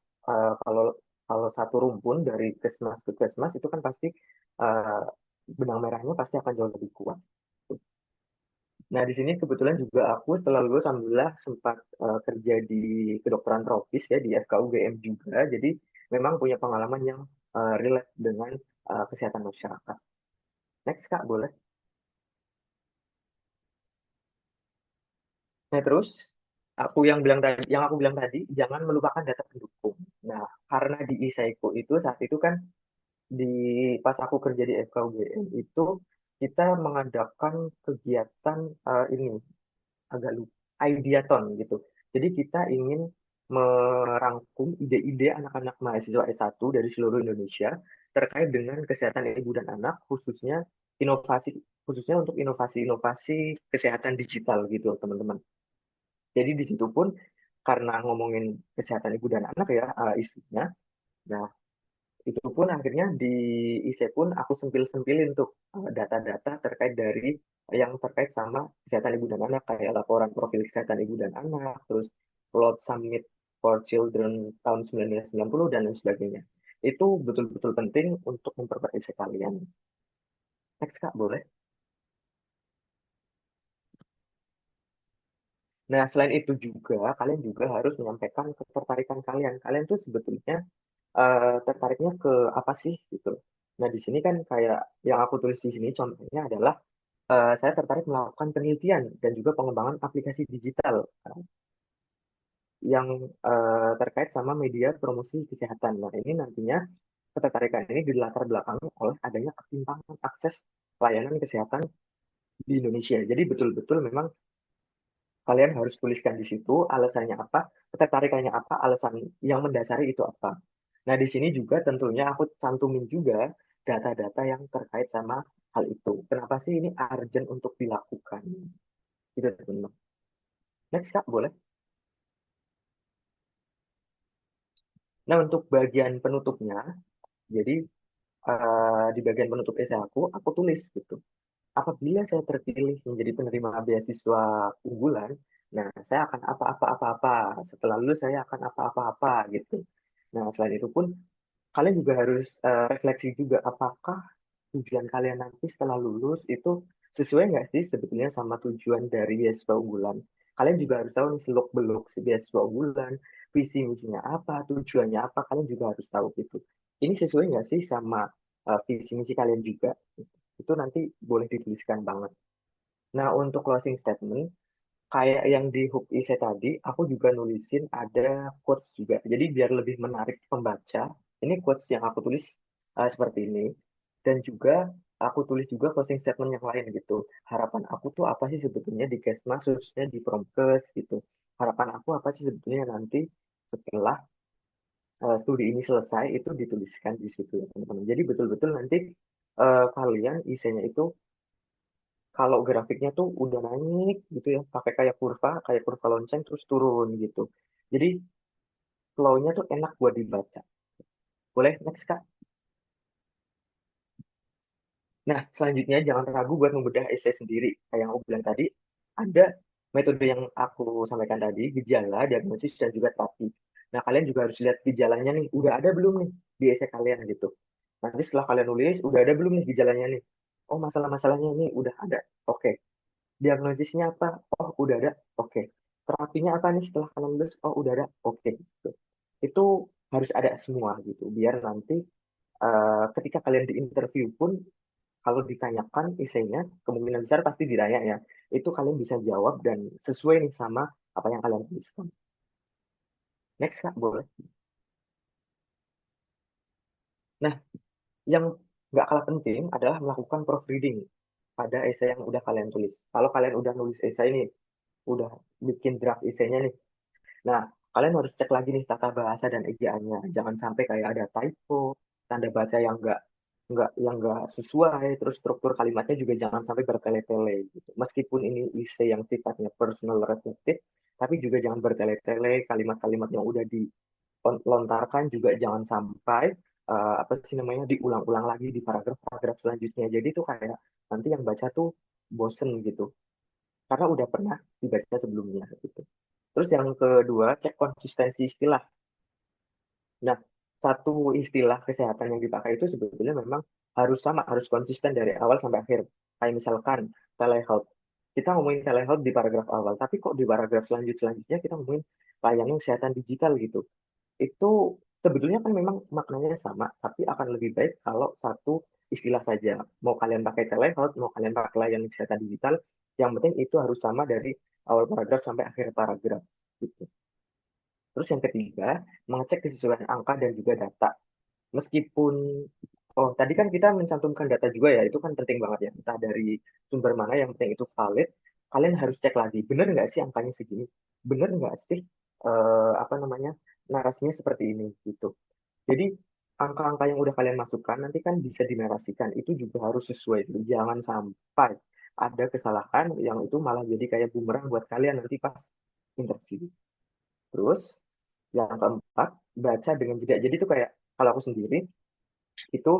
Speaker 2: kalau kalau satu rumpun dari kesmas ke kesmas itu kan pasti eh, benang merahnya pasti akan jauh lebih kuat. Nah, di sini kebetulan juga aku setelah lulus alhamdulillah sempat kerja di kedokteran tropis ya di FKUGM juga. Jadi memang punya pengalaman yang relate dengan kesehatan masyarakat. Next Kak, boleh. Nah, terus yang aku bilang tadi jangan melupakan data pendukung. Nah, karena di ISAIKO itu saat itu kan di pas aku kerja di FKUGM itu kita mengadakan kegiatan ini agak lupa, Ideathon gitu. Jadi kita ingin merangkum ide-ide anak-anak mahasiswa S1 dari seluruh Indonesia terkait dengan kesehatan ibu dan anak, inovasi khususnya untuk inovasi-inovasi kesehatan digital gitu, teman-teman. Jadi di situ pun karena ngomongin kesehatan ibu dan anak ya isunya. Nah, itu pun akhirnya di IC pun aku sempil-sempilin tuh data-data terkait dari yang terkait sama kesehatan ibu dan anak kayak laporan profil kesehatan ibu dan anak, terus World Summit for Children tahun 1990 dan lain sebagainya. Itu betul-betul penting untuk memperbaiki sekalian. Next Kak, boleh. Nah, selain itu juga, kalian juga harus menyampaikan ketertarikan kalian. Kalian tuh sebetulnya tertariknya ke apa sih gitu. Nah, di sini kan kayak yang aku tulis di sini contohnya adalah saya tertarik melakukan penelitian dan juga pengembangan aplikasi digital yang terkait sama media promosi kesehatan. Nah, ini nantinya ketertarikan ini dilatar belakangi oleh adanya ketimpangan akses layanan kesehatan di Indonesia. Jadi betul-betul memang kalian harus tuliskan di situ alasannya apa, ketertarikannya apa, alasan yang mendasari itu apa. Nah, di sini juga tentunya aku cantumin juga data-data yang terkait sama hal itu. Kenapa sih ini urgent untuk dilakukan? Itu teman-teman. Next, Kak, boleh. Nah, untuk bagian penutupnya, jadi di bagian penutup esai aku tulis gitu. Apabila saya terpilih menjadi penerima beasiswa unggulan, nah saya akan apa-apa-apa-apa. Setelah lulus saya akan apa-apa-apa gitu. Nah, selain itu pun kalian juga harus refleksi juga apakah tujuan kalian nanti setelah lulus itu sesuai nggak sih sebetulnya sama tujuan dari beasiswa unggulan. Kalian juga harus tahu nih seluk-beluk si beasiswa unggulan, visi misinya apa, tujuannya apa, kalian juga harus tahu gitu. Ini sesuai nggak sih sama visi misi kalian juga? Itu nanti boleh dituliskan banget. Nah, untuk closing statement, kayak yang di hook essay tadi, aku juga nulisin ada quotes juga. Jadi biar lebih menarik pembaca, ini quotes yang aku tulis seperti ini. Dan juga aku tulis juga closing statement yang lain gitu. Harapan aku tuh apa sih sebetulnya di Kesmas, khususnya di Promkes gitu. Harapan aku apa sih sebetulnya nanti setelah studi ini selesai itu dituliskan di situ ya teman-teman. Jadi betul-betul nanti kalian isinya itu kalau grafiknya tuh udah naik gitu ya, pakai kayak kurva lonceng terus turun gitu. Jadi flow-nya tuh enak buat dibaca. Boleh next Kak? Nah, selanjutnya jangan ragu buat membedah essay sendiri. Kayak yang aku bilang tadi, ada metode yang aku sampaikan tadi, gejala, diagnosis, dan juga terapi. Nah, kalian juga harus lihat gejalanya nih, udah ada belum nih di essay kalian gitu. Nanti setelah kalian nulis, udah ada belum nih gejalanya nih? Oh, masalah-masalahnya ini udah ada. Oke. Diagnosisnya apa? Oh, udah ada. Oke. Terapinya apa nih setelah kalian lulus? Oh, udah ada. Oke. Gitu. Itu harus ada semua gitu. Biar nanti ketika kalian di interview pun kalau ditanyakan esainya, kemungkinan besar pasti ditanya ya. Itu kalian bisa jawab dan sesuai nih sama apa yang kalian tuliskan. Next, Kak, boleh. Nah, yang nggak kalah penting adalah melakukan proofreading pada esai yang udah kalian tulis. Kalau kalian udah nulis esai ini, udah bikin draft esainya nih, nah, kalian harus cek lagi nih tata bahasa dan ejaannya. Jangan sampai kayak ada typo, tanda baca yang nggak sesuai, terus struktur kalimatnya juga jangan sampai bertele-tele gitu. Meskipun ini essay yang sifatnya personal reflective, tapi juga jangan bertele-tele, kalimat-kalimat yang udah dilontarkan juga jangan sampai apa sih namanya diulang-ulang lagi di paragraf-paragraf selanjutnya. Jadi tuh kayak nanti yang baca tuh bosen gitu, karena udah pernah dibaca sebelumnya gitu. Terus yang kedua, cek konsistensi istilah. Nah, satu istilah kesehatan yang dipakai itu sebetulnya memang harus sama, harus konsisten dari awal sampai akhir. Kayak misalkan telehealth. Kita ngomongin telehealth di paragraf awal, tapi kok di paragraf selanjutnya kita ngomongin layanan kesehatan digital gitu. Itu sebetulnya kan memang maknanya sama, tapi akan lebih baik kalau satu istilah saja. Mau kalian pakai telehealth, mau kalian pakai layanan kesehatan digital, yang penting itu harus sama dari awal paragraf sampai akhir paragraf. Gitu. Terus yang ketiga, mengecek kesesuaian angka dan juga data. Meskipun, oh tadi kan kita mencantumkan data juga ya, itu kan penting banget ya. Entah dari sumber mana yang penting itu valid, kalian harus cek lagi, bener nggak sih angkanya segini? Bener nggak sih, apa namanya, narasinya seperti ini gitu. Jadi angka-angka yang udah kalian masukkan nanti kan bisa dinarasikan, itu juga harus sesuai. Gitu. Jangan sampai ada kesalahan yang itu malah jadi kayak bumerang buat kalian nanti pas interview. Terus yang keempat, baca dengan jeda. Jadi itu kayak kalau aku sendiri itu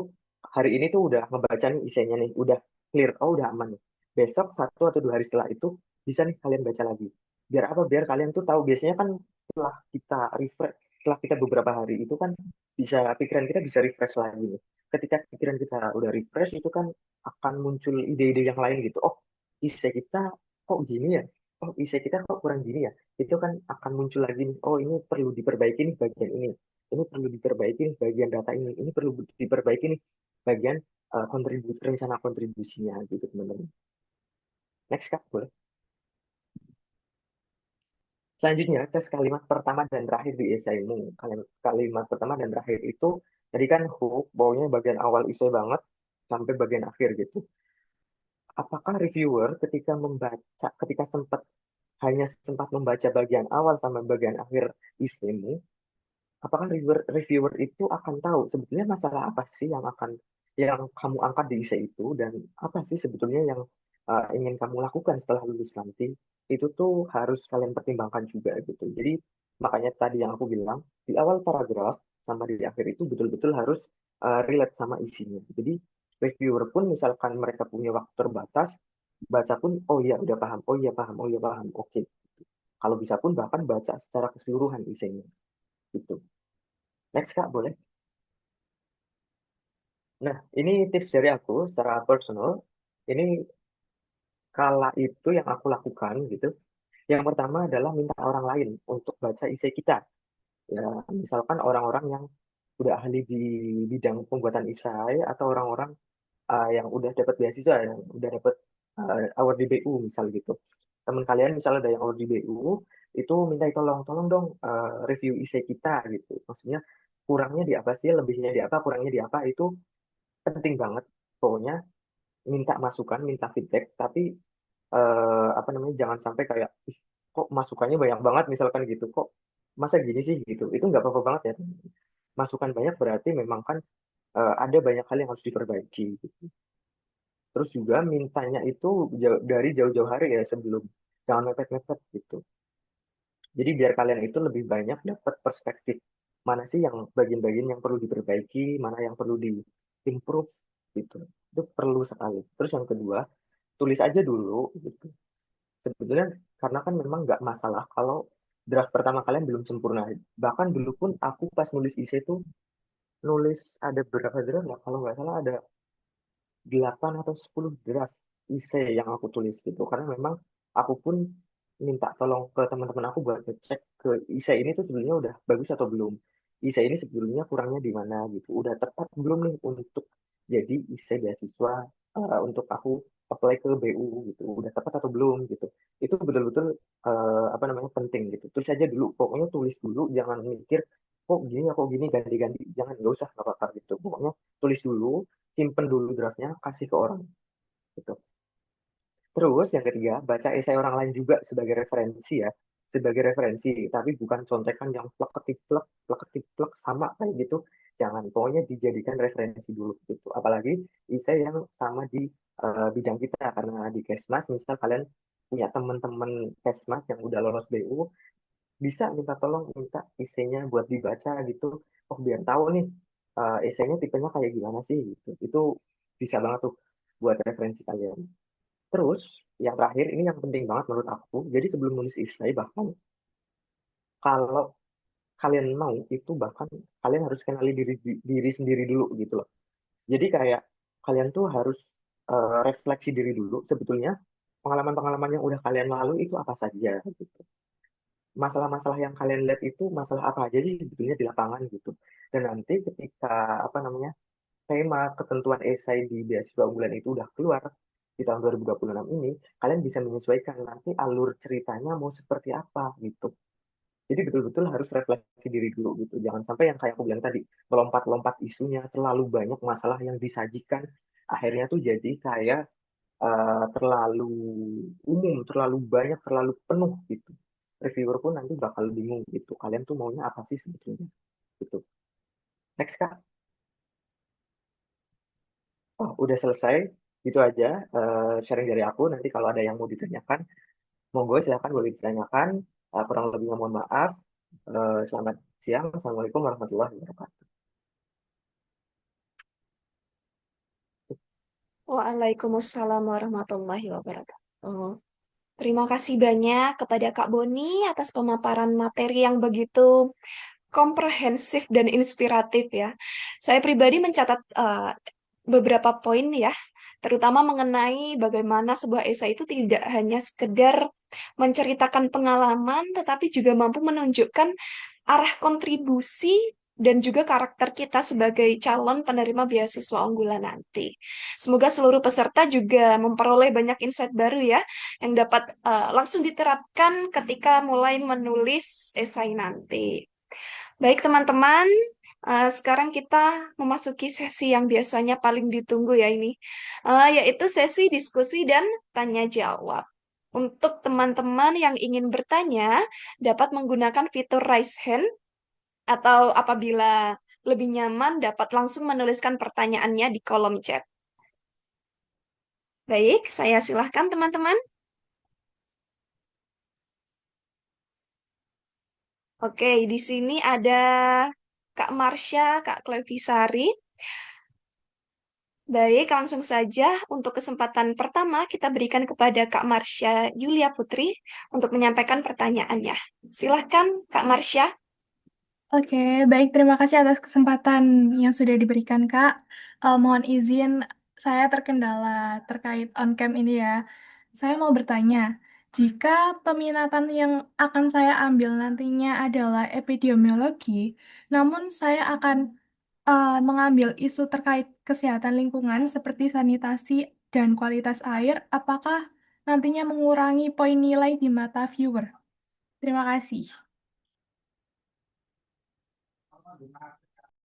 Speaker 2: hari ini tuh udah ngebaca nih isinya nih, udah clear, oh udah aman nih. Besok 1 atau 2 hari setelah itu bisa nih kalian baca lagi. Biar apa? Biar kalian tuh tahu biasanya kan setelah kita refresh, setelah kita beberapa hari itu kan bisa pikiran kita bisa refresh lagi nih. Ketika pikiran kita udah refresh itu kan akan muncul ide-ide yang lain gitu. Oh, isi kita kok gini ya? oh isi kita kok kurang gini ya, itu kan akan muncul lagi nih, oh ini perlu diperbaiki nih bagian ini perlu diperbaiki nih bagian data ini perlu diperbaiki nih bagian rencana kontribusinya gitu teman-teman. Next Kak, boleh. Selanjutnya, tes kalimat pertama dan terakhir di esaimu. Kalimat pertama dan terakhir itu, tadi kan hook, baunya bagian awal esai banget, sampai bagian akhir gitu. Apakah reviewer ketika hanya sempat membaca bagian awal sama bagian akhir esaimu, apakah reviewer itu akan tahu sebetulnya masalah apa sih yang kamu angkat di essay itu dan apa sih sebetulnya yang ingin kamu lakukan setelah lulus nanti itu tuh harus kalian pertimbangkan juga gitu. Jadi makanya tadi yang aku bilang di awal paragraf sama di akhir itu betul-betul harus relate sama isinya. Jadi reviewer pun misalkan mereka punya waktu terbatas, baca pun oh iya udah paham, oh iya paham, oh iya paham, oke. Kalau bisa pun bahkan baca secara keseluruhan isinya gitu. Next Kak, boleh. Nah, ini tips dari aku secara personal. Ini kala itu yang aku lakukan gitu. Yang pertama adalah minta orang lain untuk baca esai kita. Ya, misalkan orang-orang yang udah ahli di bidang pembuatan esai atau orang-orang yang udah dapat beasiswa, yang udah dapat award di BU misal gitu. Teman kalian misalnya ada yang award di BU, itu minta tolong dong review esai kita gitu. Maksudnya kurangnya di apa sih, lebihnya di apa, kurangnya di apa itu penting banget. Pokoknya minta masukan, minta feedback, tapi apa namanya jangan sampai kayak ih, kok masukannya banyak banget misalkan gitu, kok masa gini sih gitu. Itu nggak apa-apa banget ya. Masukan banyak berarti memang kan ada banyak hal yang harus diperbaiki gitu. Terus juga mintanya itu dari jauh-jauh hari ya sebelum, jangan mepet-mepet gitu. Jadi biar kalian itu lebih banyak dapat perspektif mana sih yang bagian-bagian yang perlu diperbaiki, mana yang perlu di improve gitu. Itu perlu sekali. Terus yang kedua, tulis aja dulu gitu. Sebetulnya karena kan memang nggak masalah kalau draft pertama kalian belum sempurna. Bahkan dulu pun aku pas nulis isi itu nulis ada berapa draft ya? Kalau nggak salah ada 8 atau 10 draft essay yang aku tulis gitu. Karena memang aku pun minta tolong ke teman-teman aku buat ngecek ke essay ini tuh sebenarnya udah bagus atau belum. Essay ini sebetulnya kurangnya di mana gitu. Udah tepat belum nih untuk jadi essay beasiswa untuk aku apply ke BU gitu. Udah tepat atau belum gitu. Itu betul-betul apa namanya penting gitu. Tulis aja dulu. Pokoknya tulis dulu, jangan mikir kok gini ganti-ganti. Jangan, nggak usah nggak apa-apa gitu. Pokoknya tulis dulu, simpen dulu draftnya, kasih ke orang gitu. Terus yang ketiga, baca esai orang lain juga sebagai referensi ya, sebagai referensi, tapi bukan contekan yang plek ketik plek sama kayak gitu. Jangan, pokoknya dijadikan referensi dulu gitu. Apalagi esai yang sama di bidang kita, karena di Kesmas, misal kalian punya teman-teman Kesmas yang udah lolos BU, bisa minta tolong minta esainya buat dibaca gitu. Oh biar tahu nih esainya tipenya kayak gimana sih gitu. Itu bisa banget tuh buat referensi kalian. Terus yang terakhir ini yang penting banget menurut aku. Jadi sebelum nulis esai bahkan kalau kalian mau itu bahkan kalian harus kenali diri sendiri dulu gitu loh. Jadi kayak kalian tuh harus refleksi diri dulu sebetulnya pengalaman-pengalaman yang udah kalian lalui itu apa saja gitu. Masalah-masalah yang kalian lihat itu masalah apa aja sih sebetulnya di lapangan gitu. Dan nanti ketika apa namanya tema ketentuan esai di beasiswa unggulan itu udah keluar di tahun 2026 ini, kalian bisa menyesuaikan nanti alur ceritanya mau seperti apa gitu. Jadi betul-betul harus refleksi diri dulu gitu. Jangan sampai yang kayak aku bilang tadi, melompat-lompat isunya, terlalu banyak masalah yang disajikan, akhirnya tuh jadi kayak terlalu umum, terlalu banyak, terlalu penuh gitu. Reviewer pun nanti bakal bingung gitu. Kalian tuh maunya apa sih sebetulnya? Gitu. Next Kak. Oh, udah selesai. Gitu aja sharing dari aku. Nanti kalau ada yang mau ditanyakan, monggo silakan boleh ditanyakan. Kurang lebihnya mohon maaf. Selamat siang. Assalamualaikum warahmatullahi wabarakatuh.
Speaker 1: Waalaikumsalam warahmatullahi wabarakatuh. Terima kasih banyak kepada Kak Boni atas pemaparan materi yang begitu komprehensif dan inspiratif ya. Saya pribadi mencatat beberapa poin ya, terutama mengenai bagaimana sebuah esai itu tidak hanya sekedar menceritakan pengalaman, tetapi juga mampu menunjukkan arah kontribusi dan juga karakter kita sebagai calon penerima beasiswa unggulan nanti. Semoga seluruh peserta juga memperoleh banyak insight baru ya, yang dapat langsung diterapkan ketika mulai menulis esai nanti. Baik teman-teman, sekarang kita memasuki sesi yang biasanya paling ditunggu ya ini, yaitu sesi diskusi dan tanya jawab. Untuk teman-teman yang ingin bertanya, dapat menggunakan fitur raise hand atau apabila lebih nyaman dapat langsung menuliskan pertanyaannya di kolom chat. Baik, saya silahkan teman-teman. Oke, di sini ada Kak Marsha, Kak Klevisari. Baik, langsung saja untuk kesempatan pertama kita berikan kepada Kak Marsha Yulia Putri untuk menyampaikan pertanyaannya. Silahkan Kak Marsha.
Speaker 3: Oke, baik. Terima kasih atas kesempatan yang sudah diberikan, Kak. Mohon izin, saya terkendala terkait on-cam ini ya. Saya mau bertanya, jika peminatan yang akan saya ambil nantinya adalah epidemiologi, namun saya akan mengambil isu terkait kesehatan lingkungan seperti sanitasi dan kualitas air, apakah nantinya mengurangi poin nilai di mata viewer? Terima kasih.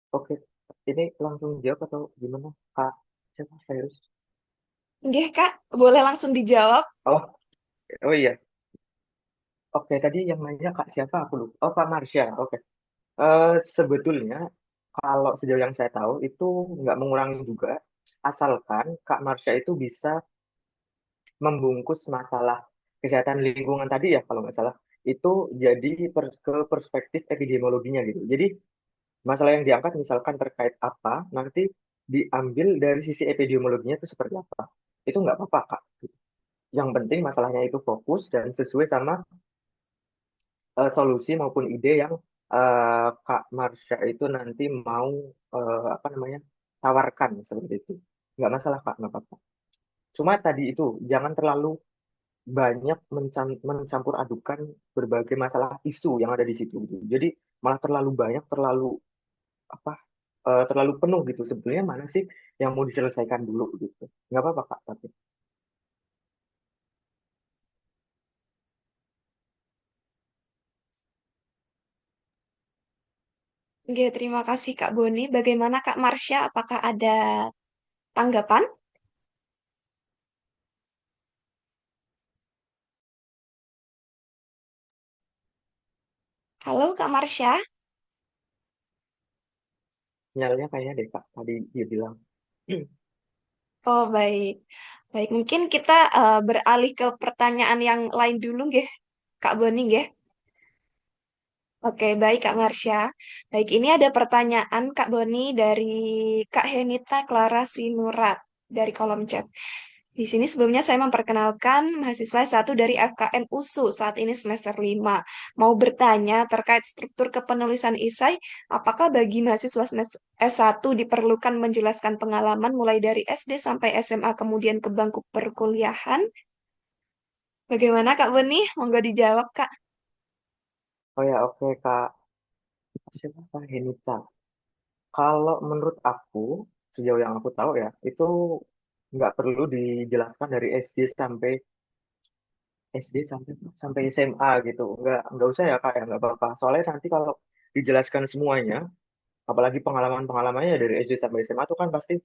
Speaker 2: Oke, ini langsung jawab atau gimana, Kak? Siapa? Virus?
Speaker 1: Nggih, Kak, boleh langsung dijawab.
Speaker 2: Oh, oh iya. Oke, tadi yang nanya Kak siapa? Aku lupa. Oh, Kak Marsha. Oke. Sebetulnya kalau sejauh yang saya tahu itu nggak mengurangi juga, asalkan Kak Marsha itu bisa membungkus masalah kesehatan lingkungan tadi ya kalau nggak salah itu jadi ke perspektif epidemiologinya gitu. Jadi masalah yang diangkat misalkan terkait apa nanti diambil dari sisi epidemiologinya itu seperti apa. Itu nggak apa-apa Kak. Yang penting masalahnya itu fokus dan sesuai sama solusi maupun ide yang Kak Marsha itu nanti mau apa namanya tawarkan seperti itu. Nggak masalah Kak, nggak apa-apa. Cuma tadi itu jangan terlalu banyak mencampur adukan berbagai masalah isu yang ada di situ gitu. Jadi malah terlalu banyak, terlalu apa, terlalu penuh gitu. Sebetulnya mana sih yang mau diselesaikan dulu gitu. Nggak apa-apa Kak, tapi.
Speaker 1: Oke, terima kasih Kak Boni. Bagaimana Kak Marsha? Apakah ada tanggapan? Halo Kak Marsha.
Speaker 2: Sinyalnya kayaknya deh Kak, tadi dia bilang.
Speaker 1: Oh, baik. Baik, mungkin kita beralih ke pertanyaan yang lain dulu, nggih, Kak Boni, nggih. Oke, baik Kak Marsha. Baik, ini ada pertanyaan Kak Boni dari Kak Henita Clara Sinurat dari kolom chat. Di sini sebelumnya saya memperkenalkan mahasiswa satu dari FKN USU saat ini semester 5. Mau bertanya terkait struktur kepenulisan esai, apakah bagi mahasiswa semester S1 diperlukan menjelaskan pengalaman mulai dari SD sampai SMA kemudian ke bangku perkuliahan? Bagaimana Kak Boni? Monggo dijawab Kak.
Speaker 2: Oh ya oke Kak, siapa Kak Henita? Kalau menurut aku, sejauh yang aku tahu ya, itu nggak perlu dijelaskan dari SD sampai sampai SMA gitu. Nggak usah ya Kak ya, nggak apa-apa. Soalnya nanti kalau dijelaskan semuanya, apalagi pengalaman-pengalamannya dari SD sampai SMA itu kan pasti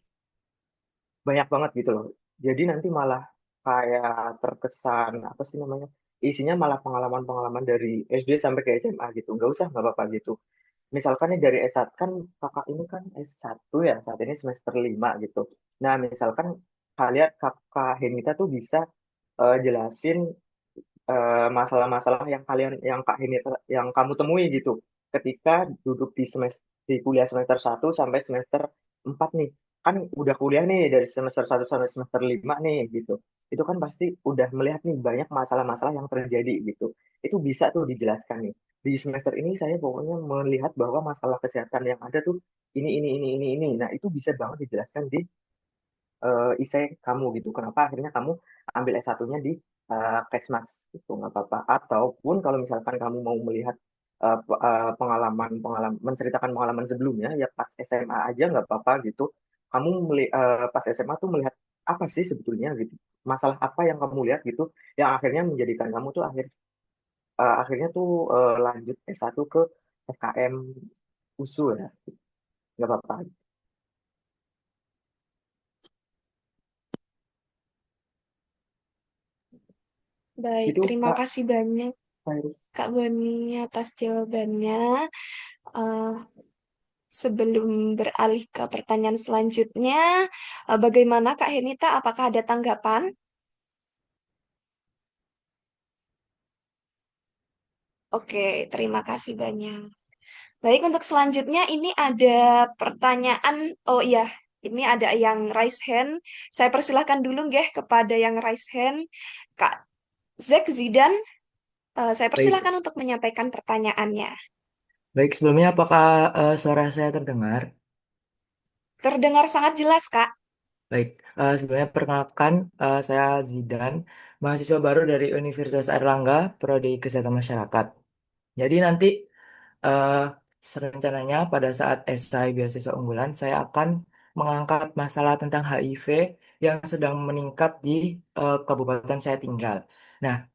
Speaker 2: banyak banget gitu loh. Jadi nanti malah kayak terkesan apa sih namanya? Isinya malah pengalaman-pengalaman dari SD sampai ke SMA gitu. Nggak usah, nggak apa-apa gitu. Misalkan nih dari S1 kan kakak ini kan S1 ya, saat ini semester 5 gitu. Nah, misalkan kalian kakak Henita tuh bisa jelasin masalah-masalah yang yang Kak Henita, yang kamu temui gitu ketika duduk di di kuliah semester 1 sampai semester 4 nih. Kan udah kuliah nih dari semester 1 sampai semester 5 nih gitu. Itu kan pasti udah melihat nih banyak masalah-masalah yang terjadi gitu. Itu bisa tuh dijelaskan nih. Di semester ini saya pokoknya melihat bahwa masalah kesehatan yang ada tuh ini. Nah, itu bisa banget dijelaskan di isai kamu gitu. Kenapa akhirnya kamu ambil S1-nya di Kesmas gitu nggak apa-apa. Ataupun kalau misalkan kamu mau melihat pengalaman-pengalaman, menceritakan pengalaman sebelumnya, ya pas SMA aja nggak apa-apa gitu. Kamu pas SMA tuh melihat apa sih sebetulnya gitu, masalah apa yang kamu lihat gitu, yang akhirnya menjadikan kamu tuh akhirnya tuh lanjut S1 ke FKM USU ya, nggak apa-apa.
Speaker 1: Baik,
Speaker 2: Itu
Speaker 1: terima
Speaker 2: Kak
Speaker 1: kasih banyak
Speaker 2: Fairuz.
Speaker 1: Kak Boni atas jawabannya. Eh, Sebelum beralih ke pertanyaan selanjutnya, bagaimana Kak Henita? Apakah ada tanggapan? Oke, terima kasih banyak. Baik, untuk selanjutnya ini ada pertanyaan. Oh iya, ini ada yang raise hand. Saya persilahkan dulu nggih kepada yang raise hand. Kak Zek Zidan, saya
Speaker 4: Baik,
Speaker 1: persilahkan untuk menyampaikan pertanyaannya.
Speaker 4: baik sebelumnya apakah suara saya terdengar?
Speaker 1: Terdengar sangat jelas, Kak.
Speaker 4: Baik, sebelumnya perkenalkan saya Zidan, mahasiswa baru dari Universitas Airlangga, Prodi Kesehatan Masyarakat. Jadi nanti eh, rencananya pada saat esai beasiswa unggulan saya akan mengangkat masalah tentang HIV yang sedang meningkat di kabupaten saya tinggal. Nah,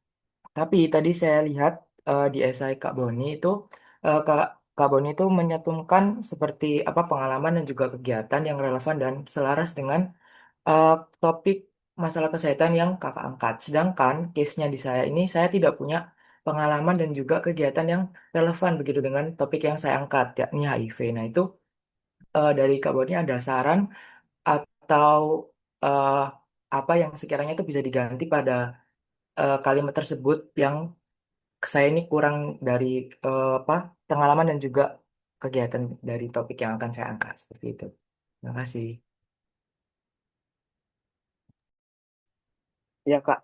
Speaker 4: tapi tadi saya lihat di esai Kak Boni itu Kak Boni itu menyetumkan seperti apa pengalaman dan juga kegiatan yang relevan dan selaras dengan eh, topik masalah kesehatan yang Kakak angkat. Sedangkan case-nya di saya ini saya tidak punya pengalaman dan juga kegiatan yang relevan begitu dengan topik yang saya angkat yakni HIV. Nah, itu dari Kak Boni ada saran atau eh, apa yang sekiranya itu bisa diganti pada kalimat tersebut yang saya ini kurang dari apa pengalaman dan juga kegiatan dari topik yang akan saya angkat seperti itu. Terima kasih.
Speaker 2: Ya Kak,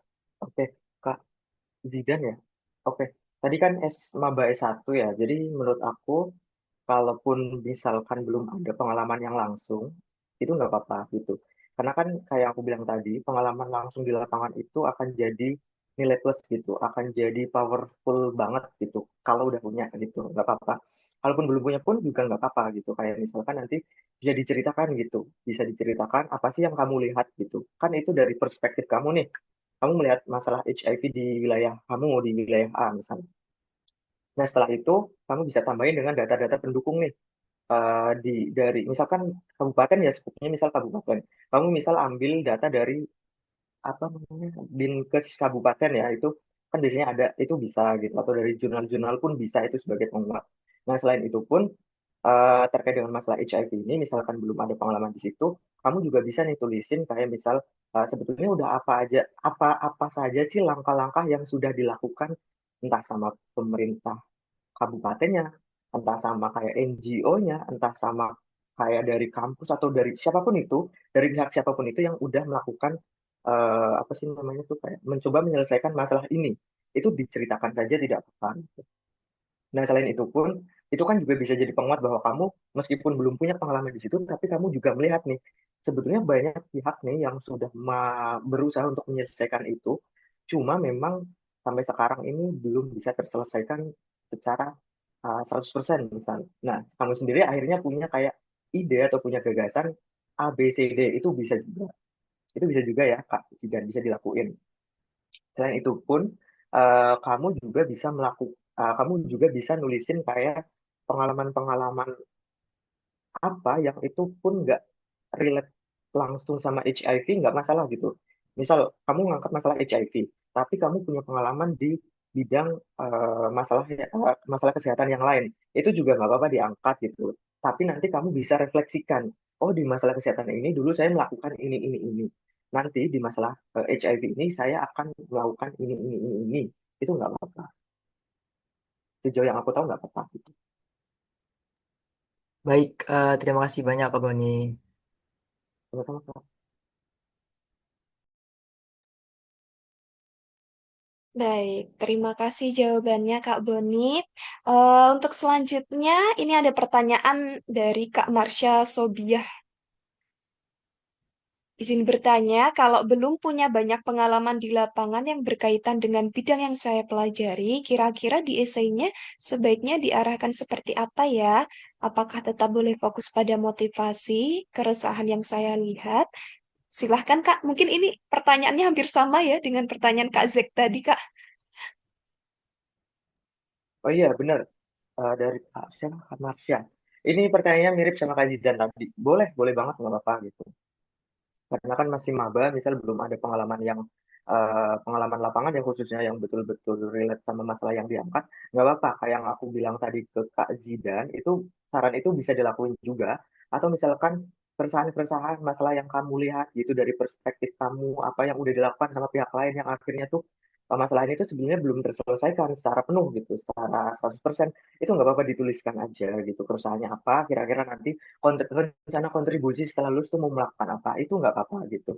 Speaker 2: oke Kak Zidan ya. Oke, tadi kan Maba S1 ya. Jadi menurut aku, kalaupun misalkan belum ada pengalaman yang langsung, itu nggak apa-apa gitu. Karena kan kayak aku bilang tadi, pengalaman langsung di lapangan itu akan jadi nilai plus gitu, akan jadi powerful banget gitu. Kalau udah punya gitu, nggak apa-apa. Kalaupun belum punya pun juga nggak apa-apa gitu. Kayak misalkan nanti bisa diceritakan gitu, bisa diceritakan apa sih yang kamu lihat gitu. Kan itu dari perspektif kamu nih. Kamu melihat masalah HIV di wilayah kamu, di wilayah A misalnya. Nah, setelah itu kamu bisa tambahin dengan data-data pendukung nih, dari misalkan kabupaten ya, skupnya misal kabupaten. Kamu misal ambil data dari apa namanya, Dinkes kabupaten ya, itu kan biasanya ada, itu bisa gitu, atau dari jurnal-jurnal pun bisa itu sebagai penguat. Nah, selain itu pun terkait dengan masalah HIV ini, misalkan belum ada pengalaman di situ, kamu juga bisa nih tulisin kayak misal sebetulnya udah apa saja sih langkah-langkah yang sudah dilakukan entah sama pemerintah kabupatennya, entah sama kayak NGO-nya, entah sama kayak dari kampus atau dari siapapun itu, dari pihak siapapun itu yang udah melakukan apa sih namanya tuh, kayak mencoba menyelesaikan masalah ini. Itu diceritakan saja tidak apa-apa. Nah, selain itu pun, itu kan juga bisa jadi penguat bahwa kamu meskipun belum punya pengalaman di situ, tapi kamu juga melihat nih, sebetulnya banyak pihak nih yang sudah berusaha untuk menyelesaikan itu, cuma memang sampai sekarang ini belum bisa terselesaikan secara 100% misalnya. Nah, kamu sendiri akhirnya punya kayak ide atau punya gagasan A, B, C, D, itu bisa juga ya, Kak, dan bisa dilakuin. Selain itu pun, kamu juga bisa kamu juga bisa nulisin kayak pengalaman-pengalaman apa yang itu pun nggak relate langsung sama HIV, nggak masalah gitu. Misal kamu ngangkat masalah HIV, tapi kamu punya pengalaman di bidang masalah kesehatan yang lain, itu juga nggak apa-apa diangkat gitu. Tapi nanti kamu bisa refleksikan, oh di masalah kesehatan ini dulu saya melakukan ini. Nanti di masalah HIV ini saya akan melakukan ini. Itu nggak apa-apa. Sejauh yang aku tahu nggak apa-apa gitu.
Speaker 4: Baik, terima kasih banyak Kak Boni.
Speaker 2: Sama-sama, Kak.
Speaker 1: Baik, terima kasih jawabannya Kak Boni. Untuk selanjutnya, ini ada pertanyaan dari Kak Marsha Sobiah. Izin bertanya, kalau belum punya banyak pengalaman di lapangan yang berkaitan dengan bidang yang saya pelajari, kira-kira di esainya sebaiknya diarahkan seperti apa ya? Apakah tetap boleh fokus pada motivasi, keresahan yang saya lihat? Silahkan Kak, mungkin ini pertanyaannya hampir sama ya dengan pertanyaan Kak Zek tadi Kak.
Speaker 2: Oh iya, benar. Dari Kak siapa? Kak Marsha. Ini pertanyaannya mirip sama Kak Zidan tadi. Boleh, boleh banget, nggak apa-apa gitu. Karena kan masih maba, misal belum ada pengalaman yang pengalaman lapangan yang khususnya yang betul-betul relate sama masalah yang diangkat, nggak apa-apa. Kayak yang aku bilang tadi ke Kak Zidan, itu saran itu bisa dilakuin juga. Atau misalkan keresahan-keresahan masalah yang kamu lihat gitu dari perspektif kamu, apa yang udah dilakukan sama pihak lain yang akhirnya tuh masalah ini tuh sebenarnya belum terselesaikan secara penuh gitu, secara 100%, itu nggak apa-apa dituliskan aja gitu. Keresahannya apa, kira-kira nanti rencana kontribusi setelah lulus tuh mau melakukan apa, itu nggak apa-apa gitu.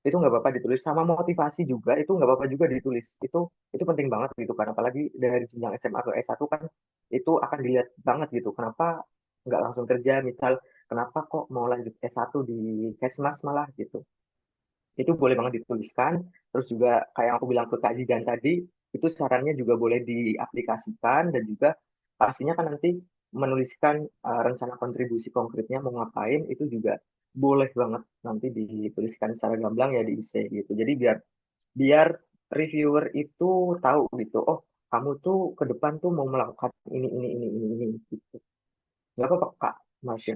Speaker 2: Itu nggak apa-apa ditulis, sama motivasi juga itu nggak apa-apa juga ditulis. Itu penting banget gitu kan, apalagi dari jenjang SMA ke S1 kan itu akan dilihat banget gitu, kenapa nggak langsung kerja, misal kenapa kok mau lanjut S1 di Kesmas malah gitu. Itu boleh banget dituliskan. Terus juga kayak yang aku bilang ke Kak Zidan tadi, itu sarannya juga boleh diaplikasikan. Dan juga pastinya kan nanti menuliskan rencana kontribusi konkretnya mau ngapain, itu juga boleh banget nanti dituliskan secara gamblang ya di essay gitu. Jadi biar biar reviewer itu tahu gitu, oh kamu tuh ke depan tuh mau melakukan ini gitu. Nggak apa-apa Kak Masya.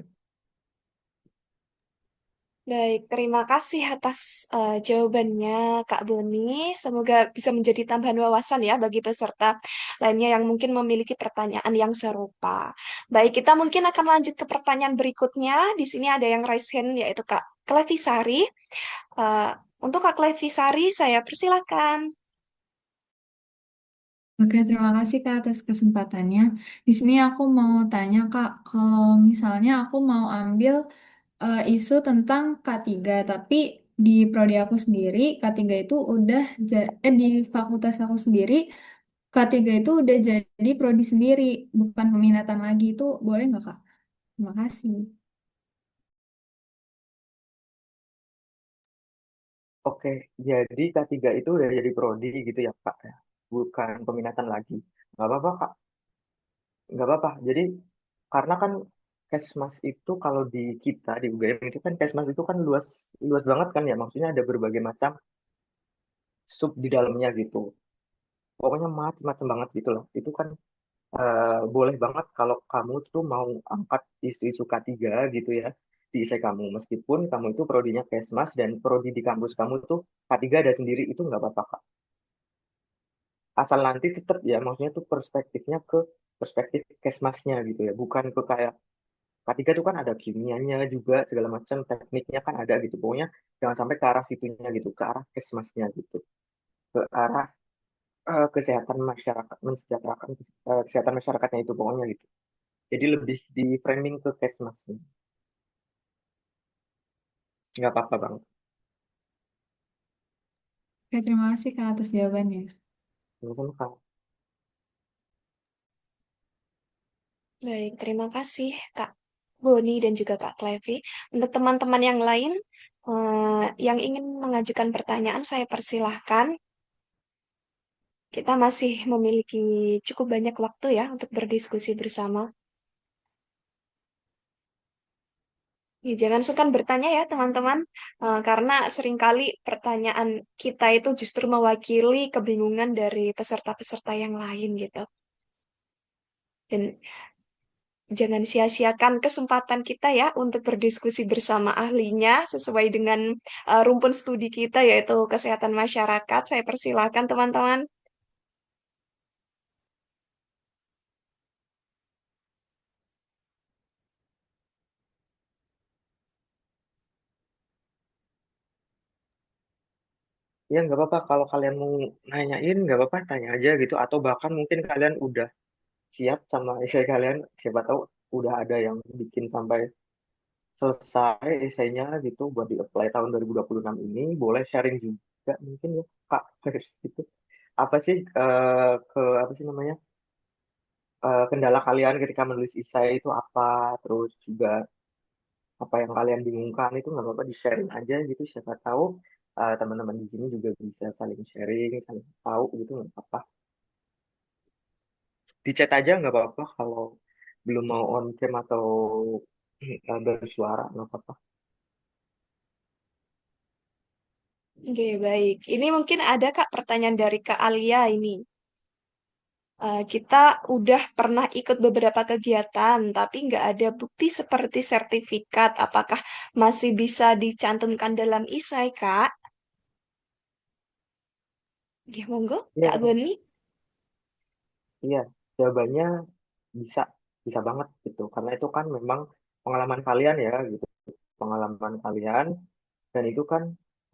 Speaker 1: Baik, terima kasih atas jawabannya Kak Boni. Semoga bisa menjadi tambahan wawasan ya bagi peserta lainnya yang mungkin memiliki pertanyaan yang serupa. Baik, kita mungkin akan lanjut ke pertanyaan berikutnya. Di sini ada yang raise hand yaitu Kak Klevisari. Eh, untuk Kak Klevisari, saya persilakan.
Speaker 5: Oke, terima kasih Kak atas kesempatannya. Di sini aku mau tanya Kak, kalau misalnya aku mau ambil isu tentang K3, tapi di prodi aku sendiri K3 itu udah di fakultas aku sendiri K3 itu udah jadi prodi sendiri, bukan peminatan lagi. Itu boleh nggak Kak? Terima kasih.
Speaker 2: Oke, jadi K3 itu udah jadi prodi gitu ya Kak, ya? Bukan peminatan lagi. Nggak apa-apa Kak, nggak apa-apa. Jadi karena kan Kesmas itu kalau di kita di UGM itu kan Kesmas itu kan luas luas banget kan ya, maksudnya ada berbagai macam sub di dalamnya gitu. Pokoknya macam-macam banget gitu loh. Itu kan boleh banget kalau kamu tuh mau angkat isu-isu K3 gitu ya di ISE kamu. Meskipun kamu itu prodinya Kesmas dan prodi di kampus kamu tuh K3 ada sendiri, itu nggak apa-apa Kak. Asal nanti tetap ya, maksudnya tuh perspektifnya ke perspektif Kesmasnya gitu ya, bukan ke kayak K3 tuh kan ada kimianya juga segala macam, tekniknya kan ada gitu. Pokoknya jangan sampai ke arah situnya gitu, ke arah Kesmasnya gitu, ke arah kesehatan masyarakat, mensejahterakan kesehatan masyarakatnya itu pokoknya gitu. Jadi lebih di framing ke Kesmasnya. Nggak apa-apa bang.
Speaker 5: Oke, terima kasih Kak atas jawabannya.
Speaker 2: Sama-sama Kak.
Speaker 1: Baik, terima kasih Kak Boni dan juga Kak Klevi. Untuk teman-teman yang lain yang ingin mengajukan pertanyaan, saya persilahkan. Kita masih memiliki cukup banyak waktu ya untuk berdiskusi bersama. Ya, jangan sungkan bertanya ya teman-teman, karena seringkali pertanyaan kita itu justru mewakili kebingungan dari peserta-peserta yang lain gitu. Dan jangan sia-siakan kesempatan kita ya untuk berdiskusi bersama ahlinya sesuai dengan rumpun studi kita yaitu kesehatan masyarakat. Saya persilakan teman-teman.
Speaker 2: Ya nggak apa-apa kalau kalian mau nanyain, nggak apa-apa tanya aja gitu. Atau bahkan mungkin kalian udah siap sama essay kalian, siapa tahu udah ada yang bikin sampai selesai esainya gitu buat di-apply tahun 2026 ini. Boleh sharing juga mungkin ya Kak. Gitu. Apa sih apa sih namanya, kendala kalian ketika menulis esai itu apa, terus juga apa yang kalian bingungkan itu nggak apa-apa di-sharing aja gitu. Siapa tahu teman-teman di sini juga bisa saling sharing, saling tahu gitu nggak apa-apa. Di chat aja nggak apa-apa kalau belum mau on cam atau bersuara nggak apa-apa.
Speaker 1: Oke, baik. Ini mungkin ada Kak pertanyaan dari Kak Alia ini. Kita udah pernah ikut beberapa kegiatan, tapi nggak ada bukti seperti sertifikat. Apakah masih bisa dicantumkan dalam isai, Kak? Oke, monggo, Kak
Speaker 2: Iya,
Speaker 1: Boni.
Speaker 2: iya, jawabannya bisa, bisa banget gitu. Karena itu kan memang pengalaman kalian ya gitu, pengalaman kalian. Dan itu kan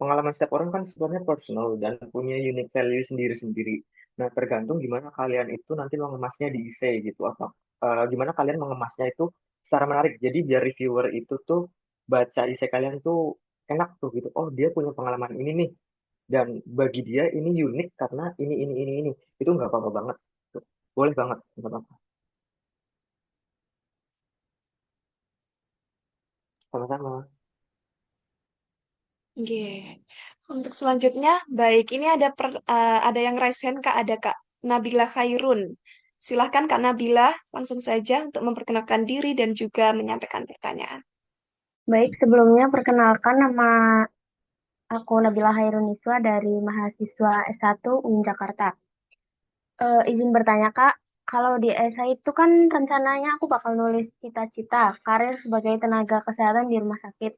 Speaker 2: pengalaman setiap orang kan sebenarnya personal dan punya unique value sendiri-sendiri. Nah, tergantung gimana kalian itu nanti mengemasnya di essay gitu. Apa gimana kalian mengemasnya itu secara menarik. Jadi biar reviewer itu tuh baca essay kalian tuh enak tuh gitu. Oh, dia punya pengalaman ini nih. Dan bagi dia ini unik karena ini. Itu nggak apa-apa banget. Tuh. Boleh banget, nggak apa-apa. Sama-sama.
Speaker 1: Oke. Untuk selanjutnya, baik. Ini ada yang raise hand, Kak. Ada Kak Nabila Khairun. Silahkan Kak Nabila, langsung saja untuk memperkenalkan diri dan juga menyampaikan pertanyaan.
Speaker 6: Baik, sebelumnya perkenalkan nama aku Nabila Hairuniswa dari mahasiswa S1 UIN Jakarta. Izin bertanya Kak, kalau di esai itu kan rencananya aku bakal nulis cita-cita karir sebagai tenaga kesehatan di rumah sakit,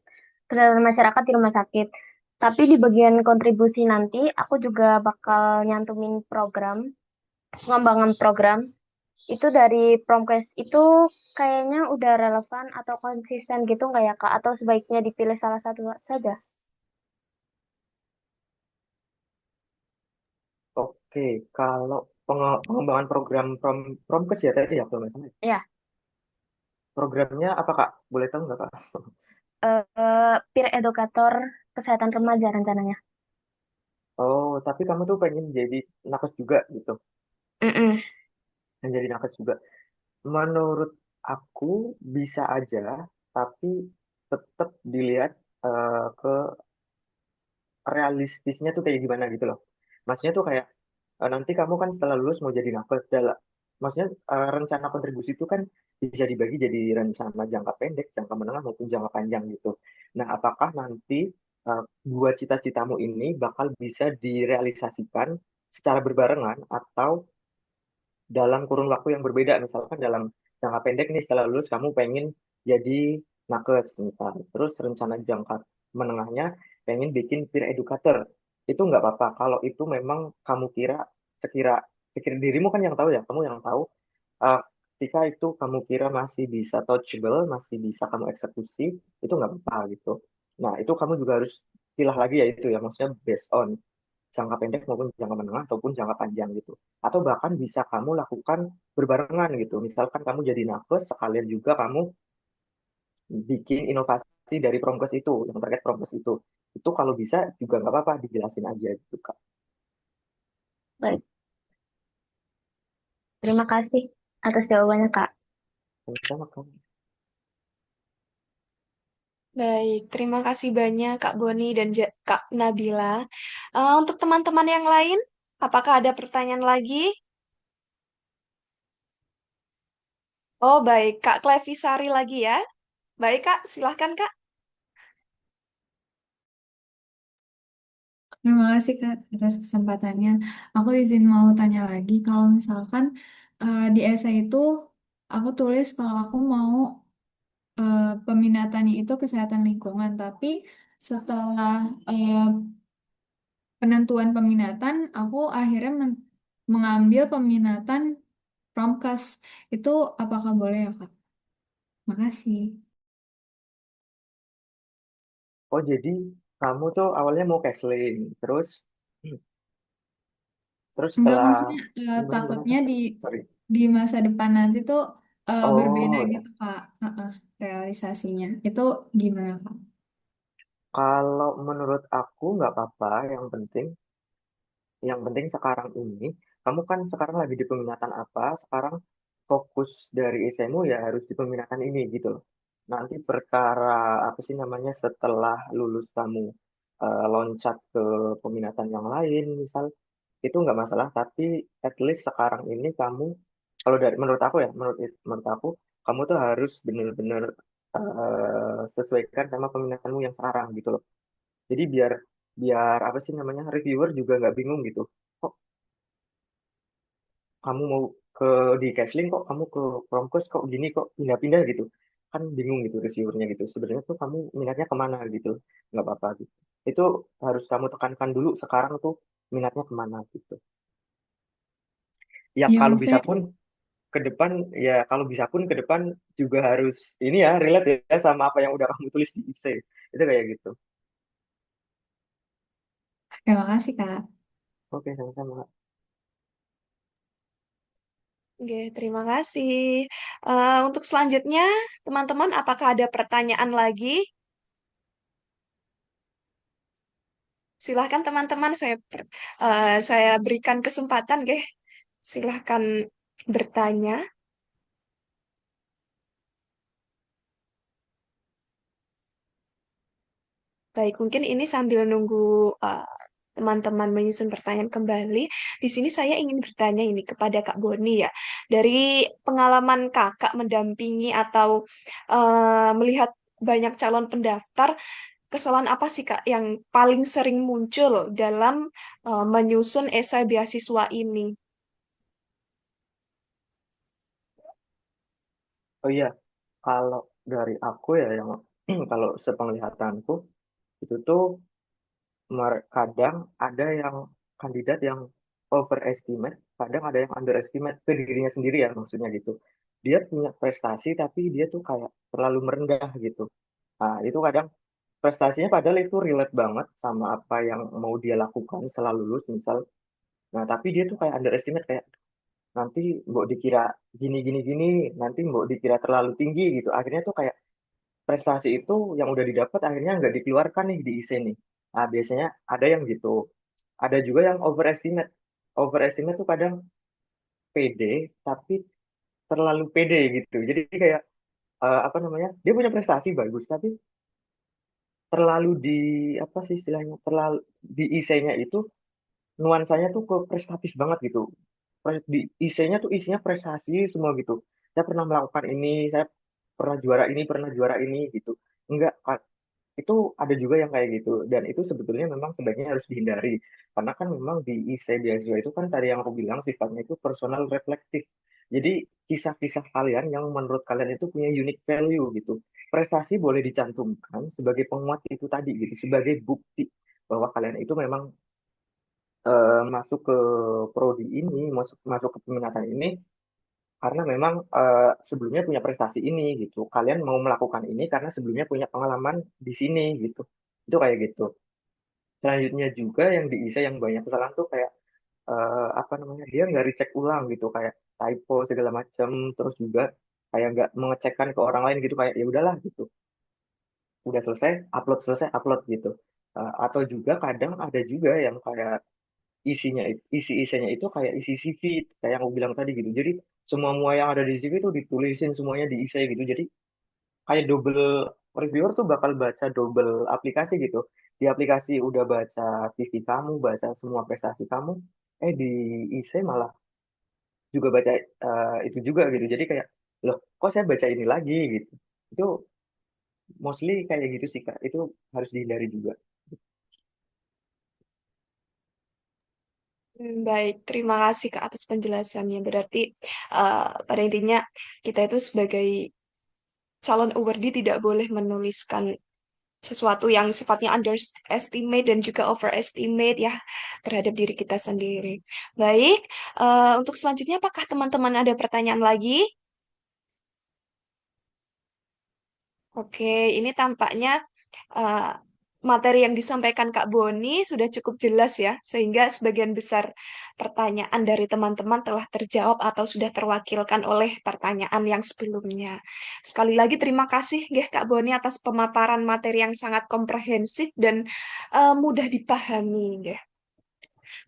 Speaker 6: kesehatan masyarakat di rumah sakit. Tapi di bagian kontribusi nanti aku juga bakal nyantumin program, pengembangan program. Itu dari Promkes itu kayaknya udah relevan atau konsisten gitu nggak ya Kak? Atau sebaiknya dipilih salah satu saja?
Speaker 2: Oke, kalau pengembangan program Promkes ya tadi ya, kalau nggak salah.
Speaker 6: Ya,
Speaker 2: Programnya apa Kak? Boleh tahu nggak Kak?
Speaker 6: peer educator kesehatan remaja rencananya.
Speaker 2: Oh, tapi kamu tuh pengen jadi nakes juga gitu.
Speaker 6: Mm-mm.
Speaker 2: Pengen jadi nakes juga. Menurut aku bisa aja, tapi tetap dilihat ke realistisnya tuh kayak gimana gitu loh. Maksudnya tuh kayak nanti kamu kan setelah lulus mau jadi nakes, maksudnya rencana kontribusi itu kan bisa dibagi jadi rencana jangka pendek, jangka menengah maupun jangka panjang gitu. Nah, apakah nanti dua cita-citamu ini bakal bisa direalisasikan secara berbarengan atau dalam kurun waktu yang berbeda? Misalkan dalam jangka pendek nih setelah lulus kamu pengen jadi nakes misal, terus rencana jangka menengahnya pengen bikin peer educator. Itu nggak apa-apa kalau itu memang kamu kira sekira sekira dirimu kan yang tahu ya, kamu yang tahu uh, ketika itu kamu kira masih bisa touchable, masih bisa kamu eksekusi, itu nggak apa-apa gitu. Nah, itu kamu juga harus pilah lagi ya itu ya, maksudnya based on jangka pendek maupun jangka menengah ataupun jangka panjang gitu. Atau bahkan bisa kamu lakukan berbarengan gitu. Misalkan kamu jadi nakes, sekalian juga kamu bikin inovasi dari promkes itu, yang terkait promkes itu. Itu kalau bisa juga nggak apa-apa, dijelasin aja gitu, Kak.
Speaker 6: Baik, terima kasih atas jawabannya Kak.
Speaker 2: Sama-sama, Kak.
Speaker 1: Baik, terima kasih banyak Kak Boni dan Kak Nabila. Untuk teman-teman yang lain, apakah ada pertanyaan lagi? Oh, baik. Kak Klevisari lagi ya. Baik, Kak. Silahkan, Kak.
Speaker 5: Terima kasih Kak atas kesempatannya. Aku izin mau tanya lagi, kalau misalkan di esai itu aku tulis kalau aku mau peminatannya itu kesehatan lingkungan, tapi setelah penentuan peminatan, aku akhirnya mengambil peminatan Promkas. Itu apakah boleh ya Kak? Makasih.
Speaker 2: Oh, jadi kamu tuh awalnya mau Kesling, terus terus
Speaker 5: Enggak,
Speaker 2: setelah
Speaker 5: maksudnya
Speaker 2: gimana gimana?
Speaker 5: takutnya
Speaker 2: Sorry.
Speaker 5: di masa depan nanti tuh berbeda
Speaker 2: Oh, ya.
Speaker 5: gitu Kak. Realisasinya. Itu gimana Kak?
Speaker 2: Kalau menurut aku nggak apa-apa. Yang penting sekarang ini, kamu kan sekarang lagi di peminatan apa? Sekarang fokus dari esaimu ya harus di peminatan ini gitu loh. nanti perkara apa sih namanya setelah lulus kamu loncat ke peminatan yang lain misal itu nggak masalah, tapi at least sekarang ini kamu kalau dari menurut aku ya menurut aku kamu tuh harus bener-bener sesuaikan sama peminatanmu yang sekarang gitu loh. Jadi biar biar apa sih namanya reviewer juga nggak bingung gitu. Kok kamu mau ke di Cashling kok kamu ke Promkos kok gini kok pindah-pindah gitu. Kan bingung gitu reviewernya gitu. Sebenarnya tuh kamu minatnya kemana gitu. Nggak apa-apa gitu. Itu harus kamu tekankan dulu sekarang tuh minatnya kemana gitu. Ya
Speaker 5: Iya
Speaker 2: kalau bisa
Speaker 5: maksudnya
Speaker 2: pun ke depan ya kalau bisa pun ke depan juga harus ini ya relate ya sama apa yang udah kamu tulis di essay. Itu kayak gitu.
Speaker 5: terima kasih Kak.
Speaker 2: Oke, sama-sama.
Speaker 1: Oke, terima kasih. Untuk selanjutnya, teman-teman, apakah ada pertanyaan lagi? Silahkan teman-teman, saya berikan kesempatan, Ge. Silahkan bertanya. Baik, mungkin ini sambil nunggu uh, teman-teman menyusun pertanyaan kembali. Di sini saya ingin bertanya ini kepada Kak Boni ya. Dari pengalaman Kakak mendampingi atau melihat banyak calon pendaftar, kesalahan apa sih Kak yang paling sering muncul dalam menyusun esai beasiswa ini?
Speaker 2: Oh iya, kalau dari aku ya yang kalau sepenglihatanku itu tuh kadang ada yang kandidat yang overestimate, kadang ada yang underestimate ke dirinya sendiri ya maksudnya gitu. Dia punya prestasi tapi dia tuh kayak terlalu merendah gitu. Nah, itu kadang prestasinya padahal itu relate banget sama apa yang mau dia lakukan setelah lulus misal. Nah, tapi dia tuh kayak underestimate kayak nanti mbok dikira gini gini gini, nanti mbok dikira terlalu tinggi gitu. Akhirnya tuh kayak prestasi itu yang udah didapat akhirnya nggak dikeluarkan nih di IC nih. Nah, biasanya ada yang gitu. Ada juga yang overestimate. Overestimate tuh kadang pede, tapi terlalu pede gitu. Jadi kayak apa namanya? Dia punya prestasi bagus, tapi terlalu di apa sih istilahnya? Terlalu di IC-nya itu nuansanya tuh ke prestatif banget gitu. Di IC-nya tuh isinya prestasi semua gitu. Saya pernah melakukan ini, saya pernah juara ini gitu. Enggak, itu ada juga yang kayak gitu dan itu sebetulnya memang sebaiknya harus dihindari karena kan memang di IC beasiswa itu kan tadi yang aku bilang sifatnya itu personal reflektif, jadi kisah-kisah kalian yang menurut kalian itu punya unique value gitu, prestasi boleh dicantumkan sebagai penguat itu tadi gitu, sebagai bukti bahwa kalian itu memang masuk ke prodi ini, masuk masuk ke peminatan ini karena memang sebelumnya punya prestasi ini gitu. Kalian mau melakukan ini karena sebelumnya punya pengalaman di sini gitu. Itu kayak gitu. Selanjutnya juga yang diisi yang banyak kesalahan tuh kayak apa namanya? Dia nggak recheck ulang gitu, kayak typo segala macam, terus juga kayak nggak mengecekkan ke orang lain gitu, kayak ya udahlah gitu. Udah selesai, upload gitu. Atau juga kadang ada juga yang kayak isi-isinya itu kayak isi CV kayak yang aku bilang tadi gitu. Jadi semua yang ada di CV itu ditulisin semuanya di isi gitu. Jadi kayak double reviewer tuh bakal baca double aplikasi gitu. Di aplikasi udah baca CV kamu, baca semua prestasi kamu, di isi malah juga baca itu juga gitu. Jadi kayak loh, kok saya baca ini lagi gitu. Itu mostly kayak gitu sih Kak. Itu harus dihindari juga.
Speaker 1: Baik, terima kasih Kak atas penjelasannya. Berarti pada intinya kita itu sebagai calon awardee tidak boleh menuliskan sesuatu yang sifatnya underestimate dan juga overestimate ya terhadap diri kita sendiri. Baik, untuk selanjutnya apakah teman-teman ada pertanyaan lagi? Oke, ini tampaknya uh, materi yang disampaikan Kak Boni sudah cukup jelas ya, sehingga sebagian besar pertanyaan dari teman-teman telah terjawab atau sudah terwakilkan oleh pertanyaan yang sebelumnya. Sekali lagi terima kasih ya Kak Boni atas pemaparan materi yang sangat komprehensif dan mudah dipahami ya.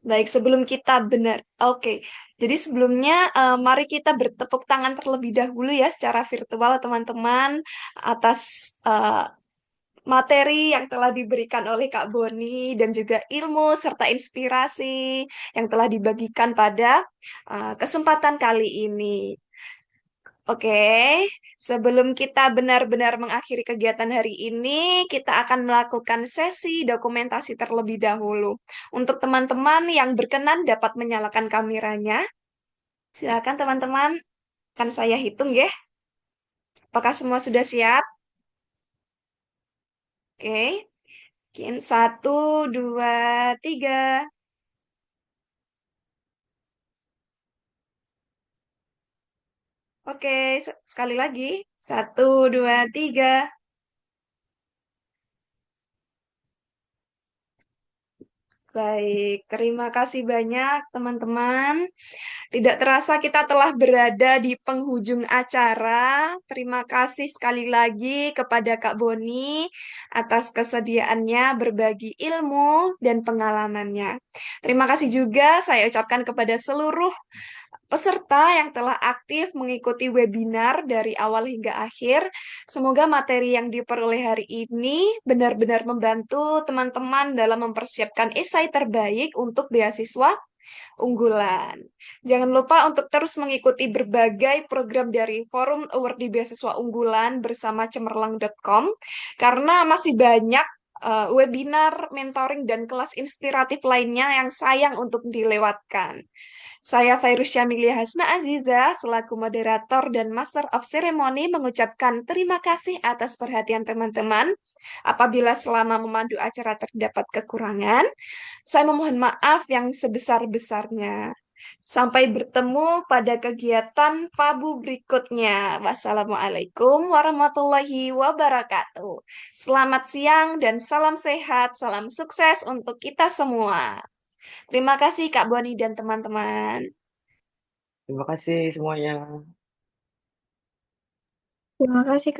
Speaker 1: Baik, sebelum kita benar. Oke. Jadi sebelumnya mari kita bertepuk tangan terlebih dahulu ya secara virtual teman-teman atas eh, materi yang telah diberikan oleh Kak Boni dan juga ilmu serta inspirasi yang telah dibagikan pada kesempatan kali ini. Oke, sebelum kita benar-benar mengakhiri kegiatan hari ini, kita akan melakukan sesi dokumentasi terlebih dahulu. Untuk teman-teman yang berkenan dapat menyalakan kameranya, silakan teman-teman, akan saya hitung ya. Apakah semua sudah siap? Oke, mungkin satu, dua, tiga. Oke, sekali lagi. Satu, dua, tiga. Baik, terima kasih banyak teman-teman. Tidak terasa kita telah berada di penghujung acara. Terima kasih sekali lagi kepada Kak Boni atas kesediaannya berbagi ilmu dan pengalamannya. Terima kasih juga saya ucapkan kepada seluruh peserta yang telah aktif mengikuti webinar dari awal hingga akhir. Semoga materi yang diperoleh hari ini benar-benar membantu teman-teman dalam mempersiapkan esai terbaik untuk beasiswa unggulan. Jangan lupa untuk terus mengikuti berbagai program dari Forum Awardee Beasiswa Unggulan bersama cemerlang.com karena masih banyak webinar, mentoring, dan kelas inspiratif lainnya yang sayang untuk dilewatkan. Saya Fairus Syamilia Hasna Aziza, selaku moderator dan Master of Ceremony mengucapkan terima kasih atas perhatian teman-teman. Apabila selama memandu acara terdapat kekurangan, saya memohon maaf yang sebesar-besarnya. Sampai bertemu pada kegiatan Fabu berikutnya. Wassalamualaikum warahmatullahi wabarakatuh. Selamat siang dan salam sehat, salam sukses untuk kita semua. Terima kasih Kak Boni dan teman-teman.
Speaker 2: Terima kasih semuanya.
Speaker 6: Terima kasih, Kak.